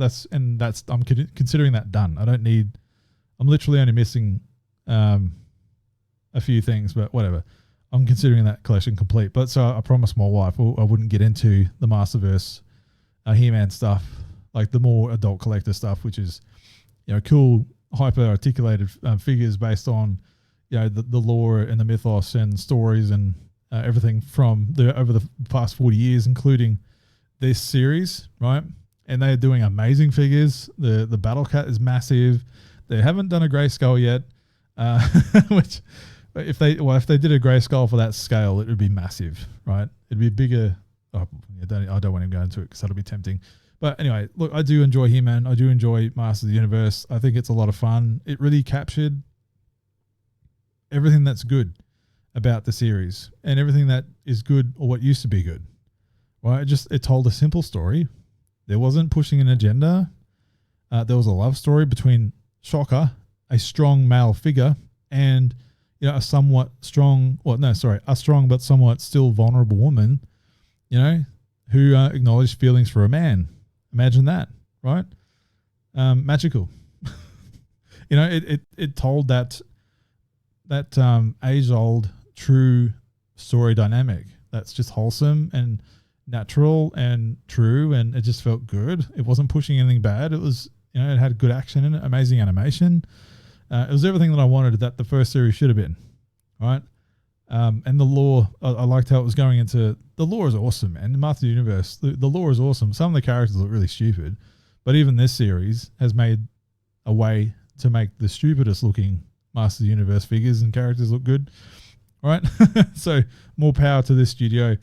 considering that done. I'm literally only missing a few things, but whatever. I'm considering that collection complete. But so I promised my wife I wouldn't get into the Masterverse HEMAN stuff, like the more adult collector stuff, which is, cool, hyper articulated figures based on, the lore and the mythos and stories and everything from over the past 40 years, including this series, right? And they're doing amazing figures. The Battle Cat is massive. They haven't done a grey Skal yet, which if they did a grey Skal for that scale, it would be massive, right? It'd be bigger. I don't want to go into it because that'll be tempting. But anyway, look, I do enjoy HEMAN. I do enjoy Masters of the Universe. I think it's a lot of fun. It really captured everything that's good about the series and everything that is good or what used to be good. Right? It told a simple story. There wasn't pushing an agenda. There was a love story between Shocker, a strong male figure, and a strong but somewhat still vulnerable woman, who acknowledged feelings for a man. Imagine that, right? Magical. It told that age-old true story dynamic that's just wholesome and natural and true, and it just felt good. It wasn't pushing anything bad. It was, it had good action in it, amazing animation. It was everything that I wanted that the first series should have been, right? And the lore, I liked how it was going into, the lore is awesome, man. The Masters of the Universe, the lore is awesome. Some of the characters look really stupid, but even this series has made a way to make the stupidest looking Masters of the Universe figures and characters look good, right? So more power to this studio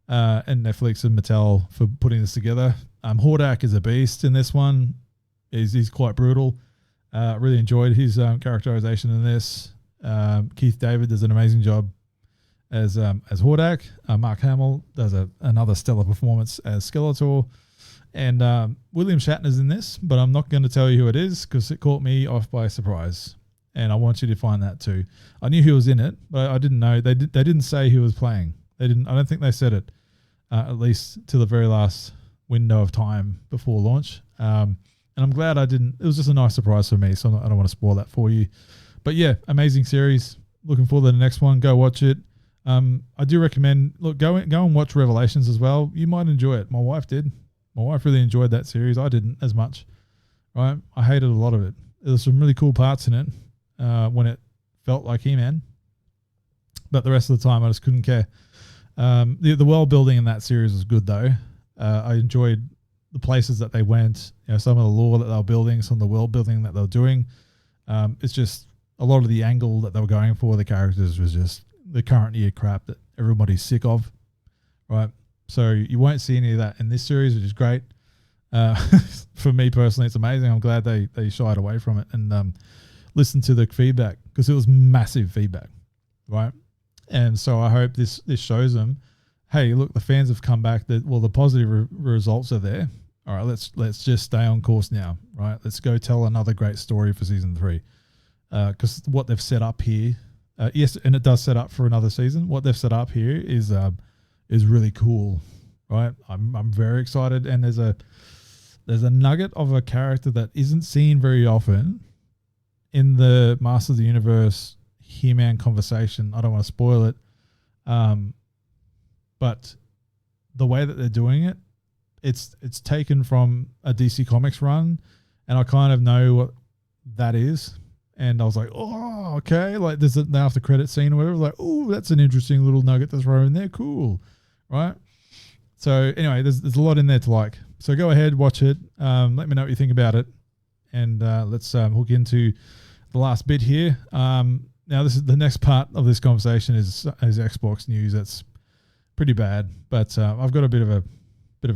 and Netflix and Mattel for putting this together. Hordak is a beast in this one. He's quite brutal. Really enjoyed his characterization in this. Keith David does an amazing job as Hordak. Mark Hamill does another stellar performance as Skeletor. And William Shatner's in this, but I'm not going to tell you who it is because it caught me off by surprise. And I want you to find that too. I knew he was in it, but I didn't know. They didn't say who was playing. I don't think they said it, at least to the very last window of time before launch. And I'm glad I didn't. It was just a nice surprise for me, so I don't want to spoil that for you. But yeah, amazing series. Looking forward to the next one. Go watch it. I do recommend, go and watch Revelations as well. You might enjoy it. My wife did. My wife really enjoyed that series. I didn't as much. Right? I hated a lot of it. There's some really cool parts in it when it felt like He-Man. But the rest of the time, I just couldn't care. The world building in that series was good though. I enjoyed the places that they went. Some of the lore that they were building, some of the world building that they were doing. It's just a lot of the angle that they were going for. The characters was just the current year crap that everybody's sick of, right? So you won't see any of that in this series, which is great. For me personally, it's amazing. I'm glad they shied away from it and listened to the feedback because it was massive feedback, right? And so I hope this shows them, hey, look, the fans have come back. The positive results are there. All right, let's just stay on course now, right? Let's go tell another great story for season 3. Because what they've set up here, yes, and it does set up for another season. What they've set up here is really cool, right? I'm very excited, and there's there's a nugget of a character that isn't seen very often in the Master of the Universe HEMAN conversation. I don't want to spoil it. But the way that they're doing it, it's taken from a DC Comics run, and I kind of know what that is. And I was like, oh, okay. Like there's the after credit scene or whatever. Like, oh, that's an interesting little nugget to throw in there. Cool. Right. So anyway, there's a lot in there to like. So go ahead, watch it. Let me know what you think about it. And let's hook into the last bit here. Now this is the next part of this conversation is Xbox news. That's pretty bad, but I've got a bit of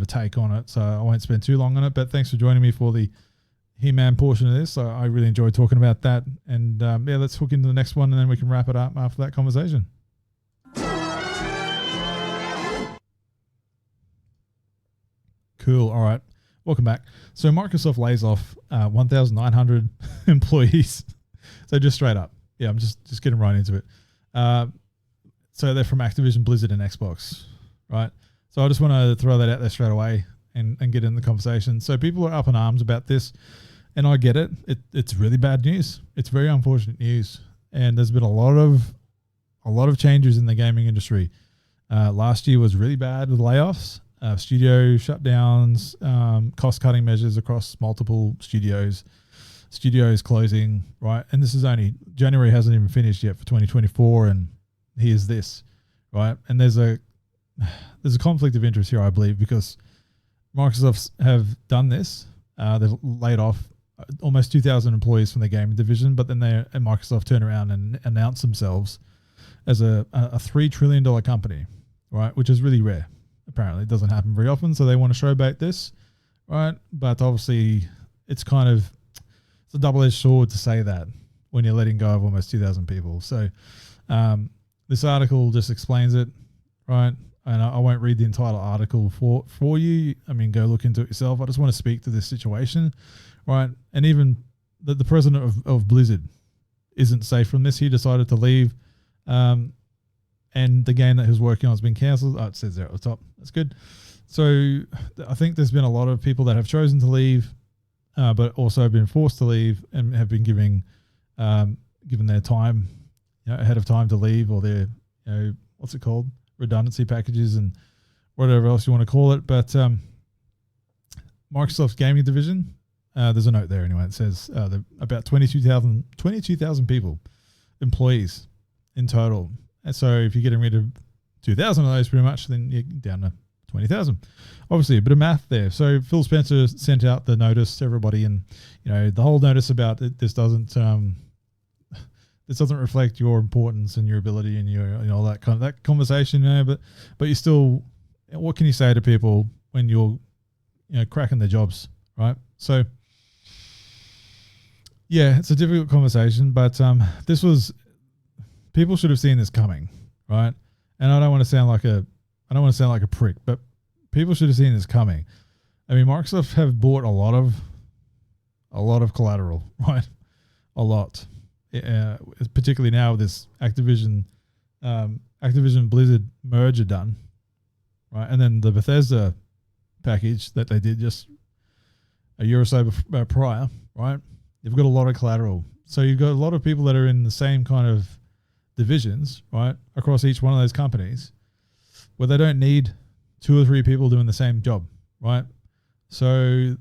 a take on it, so I won't spend too long on it. But thanks for joining me for the He-Man portion of this. I really enjoyed talking about that. And yeah, let's hook into the next one and then we can wrap it up after that conversation. Cool. All right. Welcome back. So Microsoft lays off 1,900 employees. So just straight up. Yeah, I'm just getting right into it. So they're from Activision, Blizzard, and Xbox, right? So I just want to throw that out there straight away and get in the conversation. So people are up in arms about this, and I get it. It's really bad news. It's very unfortunate news, and there's been a lot of changes in the gaming industry. Last year was really bad with layoffs, studio shutdowns, cost-cutting measures across multiple studios closing, right? And this is only January, hasn't even finished yet for 2024, and here's this, right? And there's a conflict of interest here, I believe, because Microsoft have done this. They've laid off almost 2,000 employees from their gaming division, but then Microsoft turn around and announce themselves as a $3 trillion company, right? Which is really rare. Apparently, it doesn't happen very often, so they want to showbait this, right? But obviously, it's a double-edged sword to say that when you're letting go of almost 2,000 people. So this article just explains it, right? And I won't read the entire article for you. I mean, go look into it yourself. I just want to speak to this situation, right? And even the president of Blizzard isn't safe from this. He decided to leave, and the game that he was working on has been cancelled. Oh, it says there at the top. That's good. So I think there's been a lot of people that have chosen to leave, but also been forced to leave and have been given their time, ahead of time to leave, or their, what's it called? Redundancy packages and whatever else you want to call it. But Microsoft's gaming division, there's a note there anyway. It says about 22,000 people, employees in total. And so if you're getting rid of 2,000 of those pretty much, then you're down to 20,000. Obviously a bit of math there. So Phil Spencer sent out the notice to everybody, and the whole notice about it, this doesn't reflect your importance and your ability and your all that kind of that conversation, but you still, what can you say to people when you're cracking their jobs, right? So yeah, it's a difficult conversation, but people should have seen this coming, right? And I don't want to sound like a prick, but people should have seen this coming. I mean, Microsoft have bought a lot of collateral, right? A lot. Particularly now with this Activision Blizzard merger done, right? And then the Bethesda package that they did just a year or so prior, right? You've got a lot of collateral. So you've got a lot of people that are in the same kind of divisions, right, across each one of those companies, where they don't need 2 or 3 people doing the same job, right? So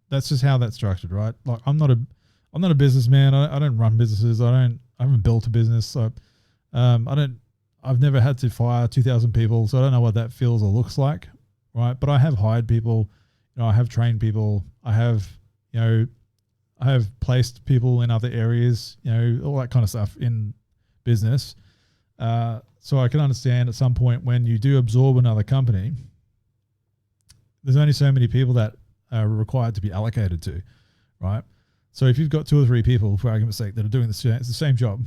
that's just how that's structured, right? Like I'm not a businessman. I don't run businesses. I haven't built a business. So I've never had to fire 2,000 people. So I don't know what that feels or looks like. Right. But I have hired people, I have trained people. I have placed people in other areas, all that kind of stuff in business. So I can understand at some point when you do absorb another company, there's only so many people that are required to be allocated to, right? So if you've got 2 or 3 people, for argument's sake, that are doing the same job,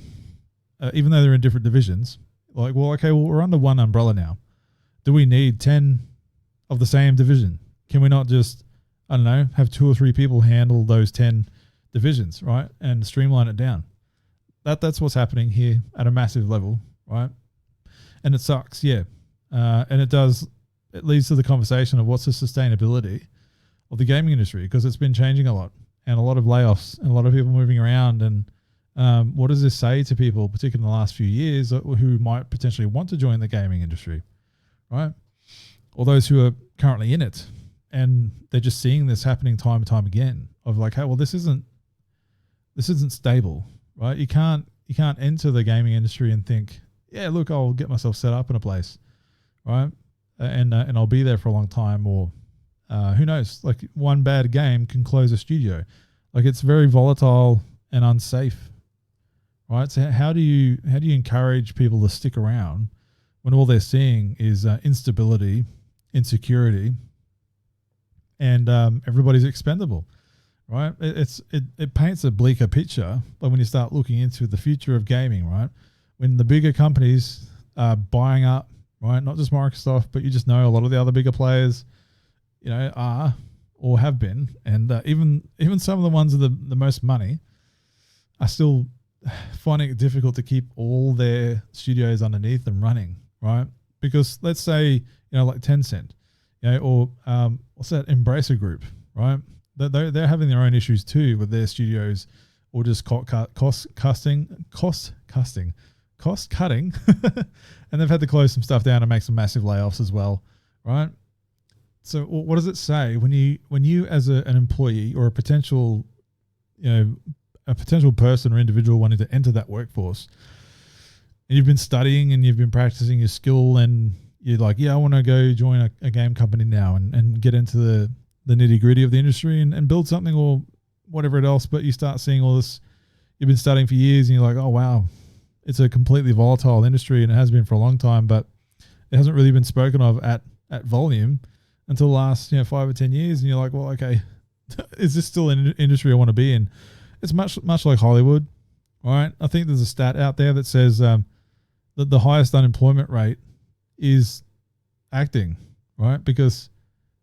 even though they're in different divisions, like, we're under one umbrella now. Do we need 10 of the same division? Can we not just, I don't know, have 2 or 3 people handle those 10 divisions, right? And streamline it down. That's what's happening here at a massive level, right? And it sucks, yeah. And it leads to the conversation of what's the sustainability of the gaming industry, because it's been changing a lot, and a lot of layoffs and a lot of people moving around. And what does this say to people, particularly in the last few years, who might potentially want to join the gaming industry, right? Or those who are currently in it, and they're just seeing this happening time and time again, of like, hey, well, this isn't stable, right? You can't enter the gaming industry and think, yeah, look, I'll get myself set up in a place, right? And I'll be there for a long time, or who knows? Like, one bad game can close a studio. Like, it's very volatile and unsafe, right? So how do you encourage people to stick around when all they're seeing is instability, insecurity, and everybody's expendable, right? It paints a bleaker picture, like when you start looking into the future of gaming, right? When the bigger companies are buying up, right? Not just Microsoft, but you just know a lot of the other bigger players, are or have been, and even some of the ones with the most money are still finding it difficult to keep all their studios underneath them running, right? Because let's say, like Tencent, or what's that, Embracer Group, right? They're having their own issues too with their studios, or just cost cutting, and they've had to close some stuff down and make some massive layoffs as well, right? So what does it say when you as an employee, or a potential person or individual wanting to enter that workforce, and you've been studying and you've been practicing your skill, and you're like, yeah, I want to go join a game company now and get into the nitty gritty of the industry and build something or whatever else, but you start seeing all this, you've been studying for years, and you're like, oh wow, it's a completely volatile industry, and it has been for a long time, but it hasn't really been spoken of at volume until the last 5 or 10 years, and you're like, well, okay, is this still an industry I want to be in? It's much like Hollywood, right? I think there's a stat out there that says that the highest unemployment rate is acting, right? Because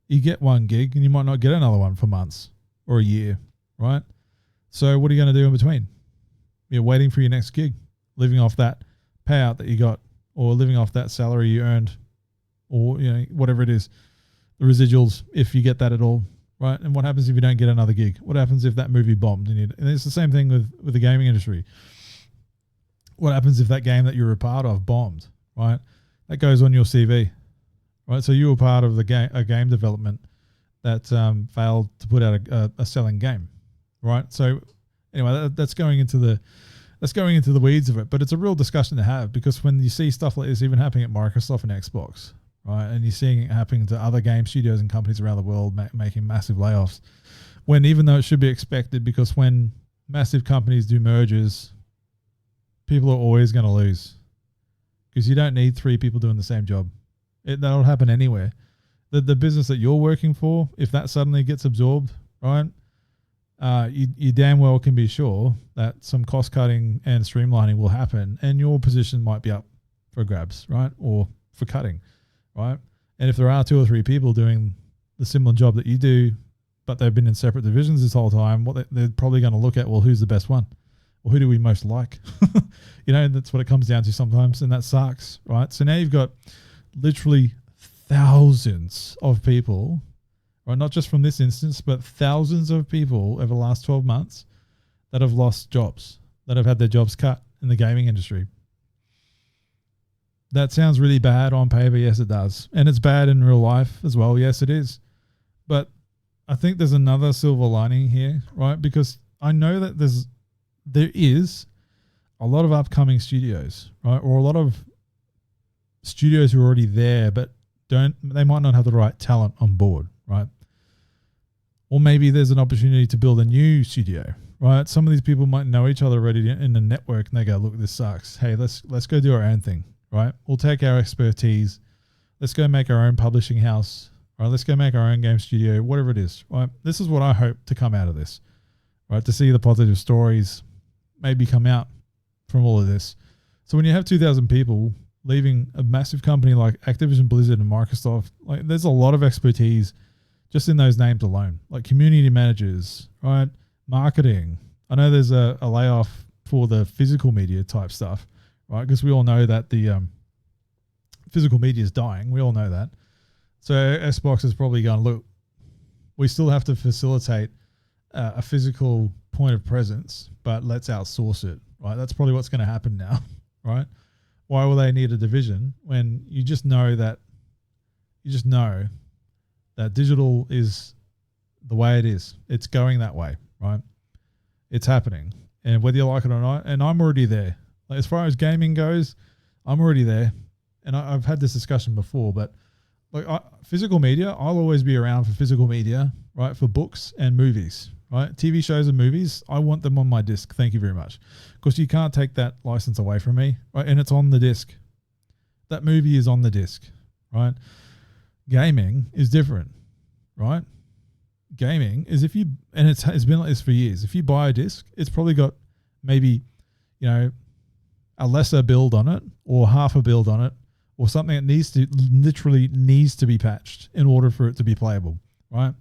you get one gig and you might not get another one for months or a year, right? So what are you going to do in between? You're waiting for your next gig, living off that payout that you got, or living off that salary you earned, or whatever it is, the residuals, if you get that at all, right? And what happens if you don't get another gig? What happens if that movie bombed? And it's the same thing with the gaming industry. What happens if that game that you were a part of bombed, right? That goes on your CV, right? So you were part of a game development that failed to put out a selling game, right? So anyway, that's going into the weeds of it, but it's a real discussion to have, because when you see stuff like this even happening at Microsoft and Xbox, right, and you're seeing it happening to other game studios and companies around the world making massive layoffs, when even though it should be expected, because when massive companies do mergers, people are always going to lose, because you don't need 3 people doing the same job. That'll happen anywhere. The business that you're working for, if that suddenly gets absorbed, right, you damn well can be sure that some cost cutting and streamlining will happen, and your position might be up for grabs, right, or for cutting, right? And if there are 2 or 3 people doing the similar job that you do, but they've been in separate divisions this whole time, they're probably going to look at, well, who's the best one? Well, who do we most like? That's what it comes down to sometimes, and that sucks, right? So now you've got literally thousands of people, right? Not just from this instance, but thousands of people over the last 12 months that have lost jobs, that have had their jobs cut in the gaming industry. That sounds really bad on paper. Yes, it does. And it's bad in real life as well. Yes, it is. But I think there's another silver lining here, right? Because I know that there is a lot of upcoming studios, right? Or a lot of studios who are already there, but they might not have the right talent on board, right? Or maybe there's an opportunity to build a new studio, right? Some of these people might know each other already in the network, and they go, look, this sucks. Hey, let's go do our own thing, right? We'll take our expertise. Let's go make our own publishing house, right? Let's go make our own game studio, whatever it is, right? This is what I hope to come out of this, right? To see the positive stories maybe come out from all of this. So when you have 2,000 people leaving a massive company like Activision Blizzard and Microsoft, like there's a lot of expertise just in those names alone, like community managers, right? Marketing. I know there's a layoff for the physical media type stuff, right? Because we all know that the physical media is dying. We all know that. So Xbox is probably going, look, We still have to facilitate a physical point of presence, but let's outsource it, right? That's probably what's going to happen now, right? Why will they need a division when you just know that digital is the way it is. It's going that way, right? It's happening. And whether you like it or not, and I'm already there. Like, as far as gaming goes, I'm already there. And I've had this discussion before, but like physical media, I'll always be around for physical media, right? For books and movies, right? TV shows and movies, I want them on my disc. Thank you very much. Because you can't take that license away from me, right? And it's on the disc. That movie is on the disc, right? Gaming is different, right? Gaming is and it's been like this for years. If you buy a disc, it's probably got maybe, a lesser build on it or half a build on it or something that literally needs to be patched in order for it to be playable, right?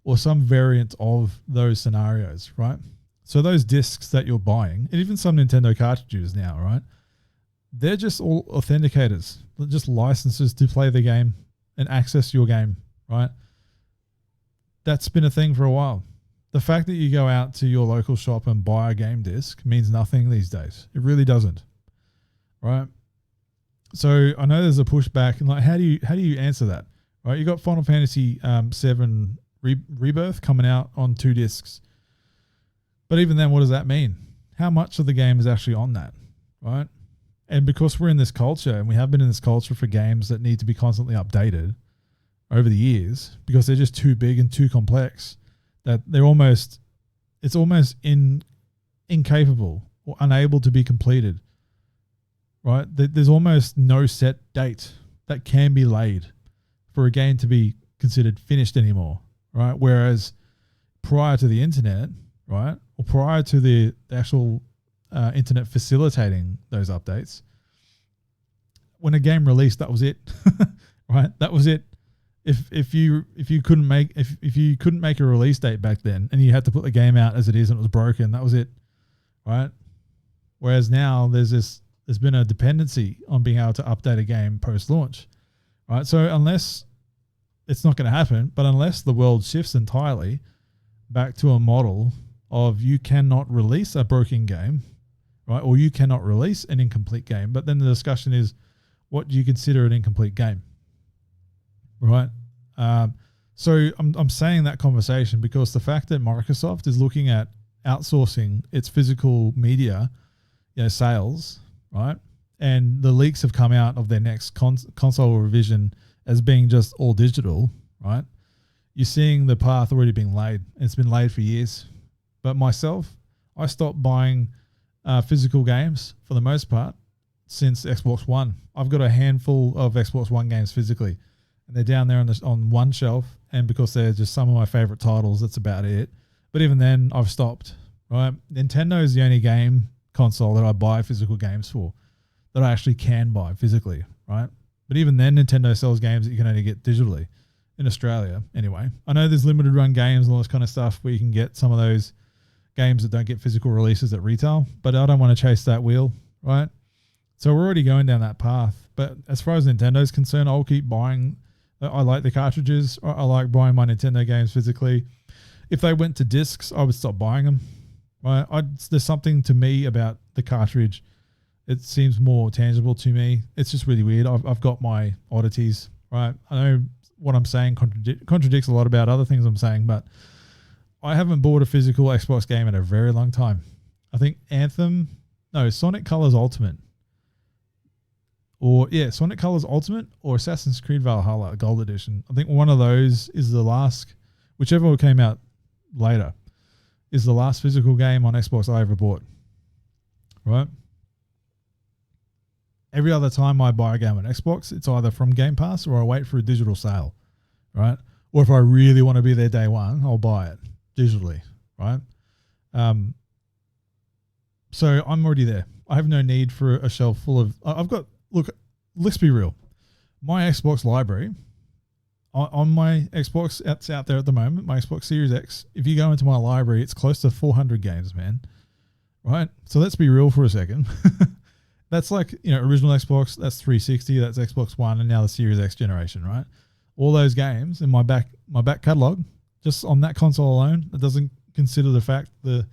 Or some variant of those scenarios, right? So those discs that you're buying, and even some Nintendo cartridges now, right? They're just all authenticators. They're just licenses to play the game and access your game, right? That's been a thing for a while. The fact that you go out to your local shop and buy a game disc means nothing these days. It really doesn't, right? So I know there's a pushback, and like, how do you answer that, right? You got Final Fantasy 7 Rebirth coming out on 2 discs, but even then, what does that mean? How much of the game is actually on that, right? And because we're in this culture, and we have been in this culture for games that need to be constantly updated over the years, because they're just too big and too complex, that it's almost incapable or unable to be completed, right? There's almost no set date that can be laid for a game to be considered finished anymore, right? Whereas prior to the internet, right, or prior to the actual internet facilitating those updates, when a game released, that was it, right? That was it. If you couldn't make a release date back then, and you had to put the game out as it is and it was broken, that was it, right? Whereas now there's been a dependency on being able to update a game post launch, right? So unless it's not going to happen, but unless the world shifts entirely back to a model of you cannot release a broken game, right? Or you cannot release an incomplete game. But then the discussion is, what do you consider an incomplete game, right? So I'm saying that conversation because the fact that Microsoft is looking at outsourcing its physical media, sales, right? And the leaks have come out of their next console revision as being just all digital, right? You're seeing the path already being laid. It's been laid for years. But myself, I stopped buying physical games for the most part since Xbox One. I've got a handful of Xbox One games physically, and they're down there on one shelf. And because they're just some of my favorite titles, that's about it. But even then, I've stopped, right? Nintendo is the only game console that I buy physical games for, that I actually can buy physically, right? But even then, Nintendo sells games that you can only get digitally in Australia anyway. I know there's limited run games and all this kind of stuff where you can get some of those games that don't get physical releases at retail, but I don't want to chase that wheel, right? So we're already going down that path. But as far as Nintendo's concerned, I'll keep buying. I like the cartridges. I like buying my Nintendo games physically. If they went to discs, I would stop buying them, right? There's something to me about the cartridge. It seems more tangible to me. It's just really weird. I've got my oddities, right? I know what I'm saying contradicts a lot about other things I'm saying, but I haven't bought a physical Xbox game in a very long time. I think Sonic Colors Ultimate. Sonic Colors Ultimate or Assassin's Creed Valhalla Gold Edition. I think one of those is the last, whichever one came out later, is the last physical game on Xbox I ever bought, right? Every other time I buy a game on Xbox, it's either from Game Pass or I wait for a digital sale, right? Or if I really want to be there day one, I'll buy it digitally, right? So I'm already there. I have no need for a shelf full of... let's be real. My Xbox library, on my Xbox that's out there at the moment, my Xbox Series X, if you go into my library, it's close to 400 games, man, right? So let's be real for a second. That's like, original Xbox, that's 360, that's Xbox One, and now the Series X generation, right? All those games in my back catalog, just on that console alone. It doesn't consider the fact the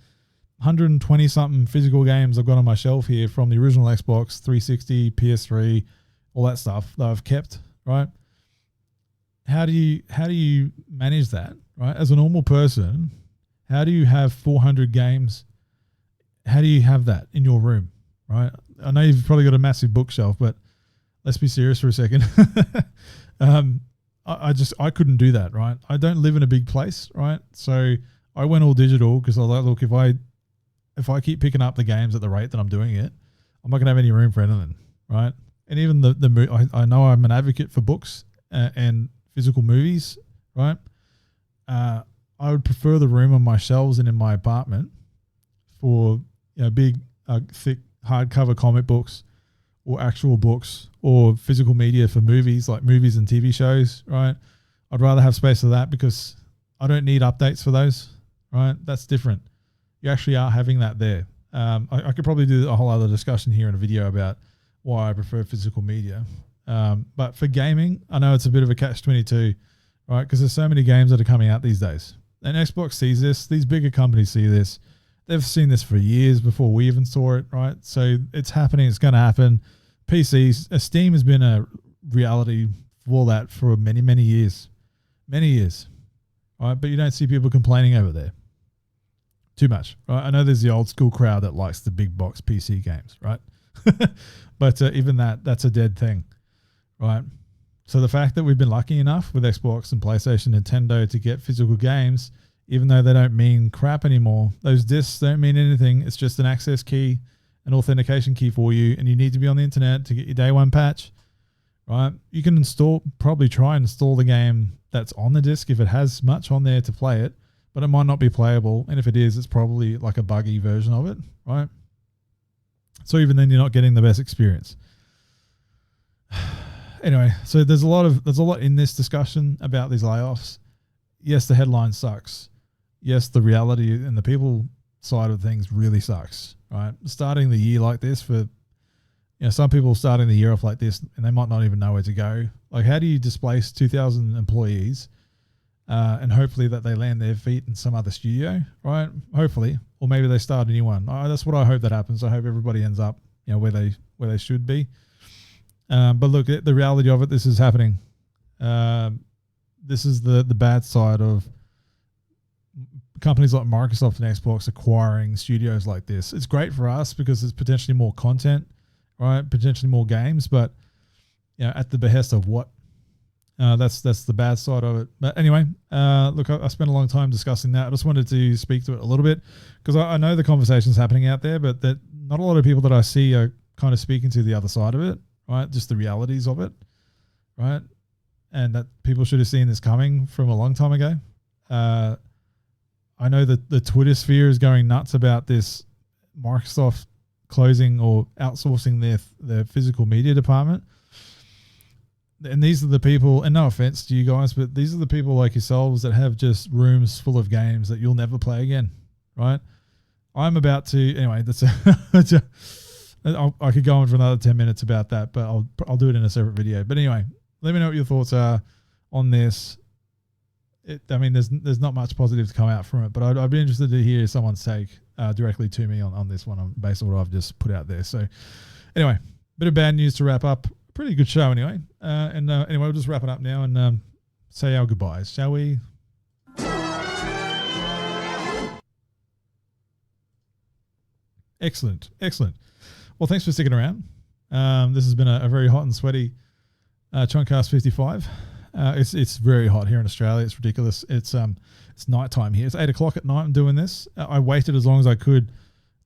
120 something physical games I've got on my shelf here from the original Xbox 360, PS3, all that stuff that I've kept, right? How do you manage that, right? As a normal person, how do you have 400 games? How do you have that in your room, right? I know you've probably got a massive bookshelf, but let's be serious for a second. I couldn't do that, right? I don't live in a big place, right? So I went all digital because I was like, look, if I keep picking up the games at the rate that I'm doing it, I'm not gonna have any room for anything, right? And even I know I'm an advocate for books and physical movies, right? I would prefer the room on my shelves and in my apartment for big, thick, hardcover comic books or actual books or physical media for movies, like movies and TV shows, right? I'd rather have space for that because I don't need updates for those, right? That's different. You actually are having that there. I could probably do a whole other discussion here in a video about why I prefer physical media. But for gaming, I know it's a bit of a catch-22, right? Because there's so many games that are coming out these days. And Xbox sees this. These bigger companies see this. They've seen this for years before we even saw it, right? So it's happening. It's going to happen. PCs, Steam has been a reality for that for many, many years. Many years, right? But you don't see people complaining over there too much, right? I know there's the old school crowd that likes the big box PC games, right? But even that's a dead thing, right? So the fact that we've been lucky enough with Xbox and PlayStation, Nintendo to get physical games, even though they don't mean crap anymore, those discs don't mean anything. It's just an access key, an authentication key for you, and you need to be on the internet to get your day one patch, right? You can probably try and install the game that's on the disc if it has much on there to play it, but it might not be playable. And if it is, it's probably like a buggy version of it, right? So even then, you're not getting the best experience. Anyway, so there's a lot in this discussion about these layoffs. Yes, the headline sucks. Yes, the reality and the people side of things really sucks, right? Starting the year like this for, some people starting the year off like this and they might not even know where to go. Like, how do you displace 2,000 employees and hopefully that they land their feet in some other studio, right? Hopefully, or maybe they start a new one. That's what I hope that happens. I hope everybody ends up, where they should be. But look, the reality of it, this is happening. This is the bad side of companies like Microsoft and Xbox acquiring studios like this. It's great for us because it's potentially more content, right? Potentially more games, but at the behest of what? That's the bad side of it. But anyway, look, I spent a long time discussing that. I just wanted to speak to it a little bit because I know the conversation's happening out there, but that not a lot of people that I see are kind of speaking to the other side of it, right? Just the realities of it, right? And that people should have seen this coming from a long time ago. I know that the Twitter sphere is going nuts about this Microsoft closing or outsourcing their physical media department. And these are the people, and no offense to you guys, but these are the people like yourselves that have just rooms full of games that you'll never play again, right? I'm about to, anyway, I could go on for another 10 minutes about that, but I'll do it in a separate video. But anyway, let me know what your thoughts are on this. There's not much positive to come out from it, but I'd be interested to hear someone's take directly to me on this one based on what I've just put out there. So anyway, bit of bad news to wrap up. Pretty good show anyway. Anyway, we'll just wrap it up now and say our goodbyes, shall we? Excellent. Well, thanks for sticking around. This has been a very hot and sweaty Chuntcast 55. It's very hot here in Australia. It's ridiculous. It's nighttime here. It's 8 o'clock at night. I'm doing this. I waited as long as I could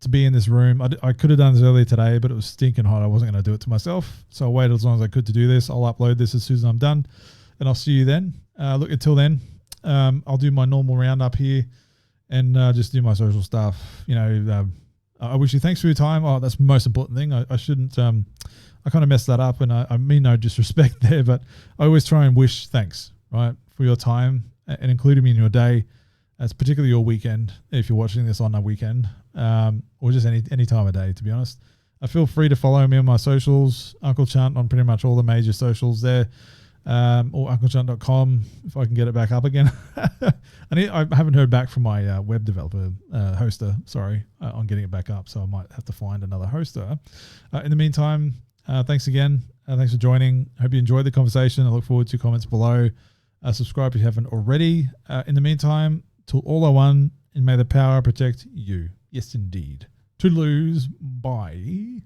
to be in this room. I could have done this earlier today, but it was stinking hot. I wasn't going to do it to myself. So I waited as long as I could to do this. I'll upload this as soon as I'm done and I'll see you then. Look, until then, I'll do my normal roundup here and just do my social stuff. I wish you thanks for your time. Oh, that's the most important thing. I shouldn't, I kind of messed that up and I mean no disrespect there, but I always try and wish thanks, right, for your time and including me in your day. That's particularly your weekend, if you're watching this on a weekend, or just any time of day, to be honest. Feel free to follow me on my socials, Uncle Chunt, on pretty much all the major socials there. or unclechunt.com if I can get it back up again. I haven't heard back from my web developer hoster, on getting it back up, so I might have to find another hoster. In the meantime, thanks again. Thanks for joining. Hope you enjoyed the conversation. I look forward to comments below. Subscribe if you haven't already. In the meantime, till all are one, and may the power protect you. Yes, indeed. Toodaloos. Bye.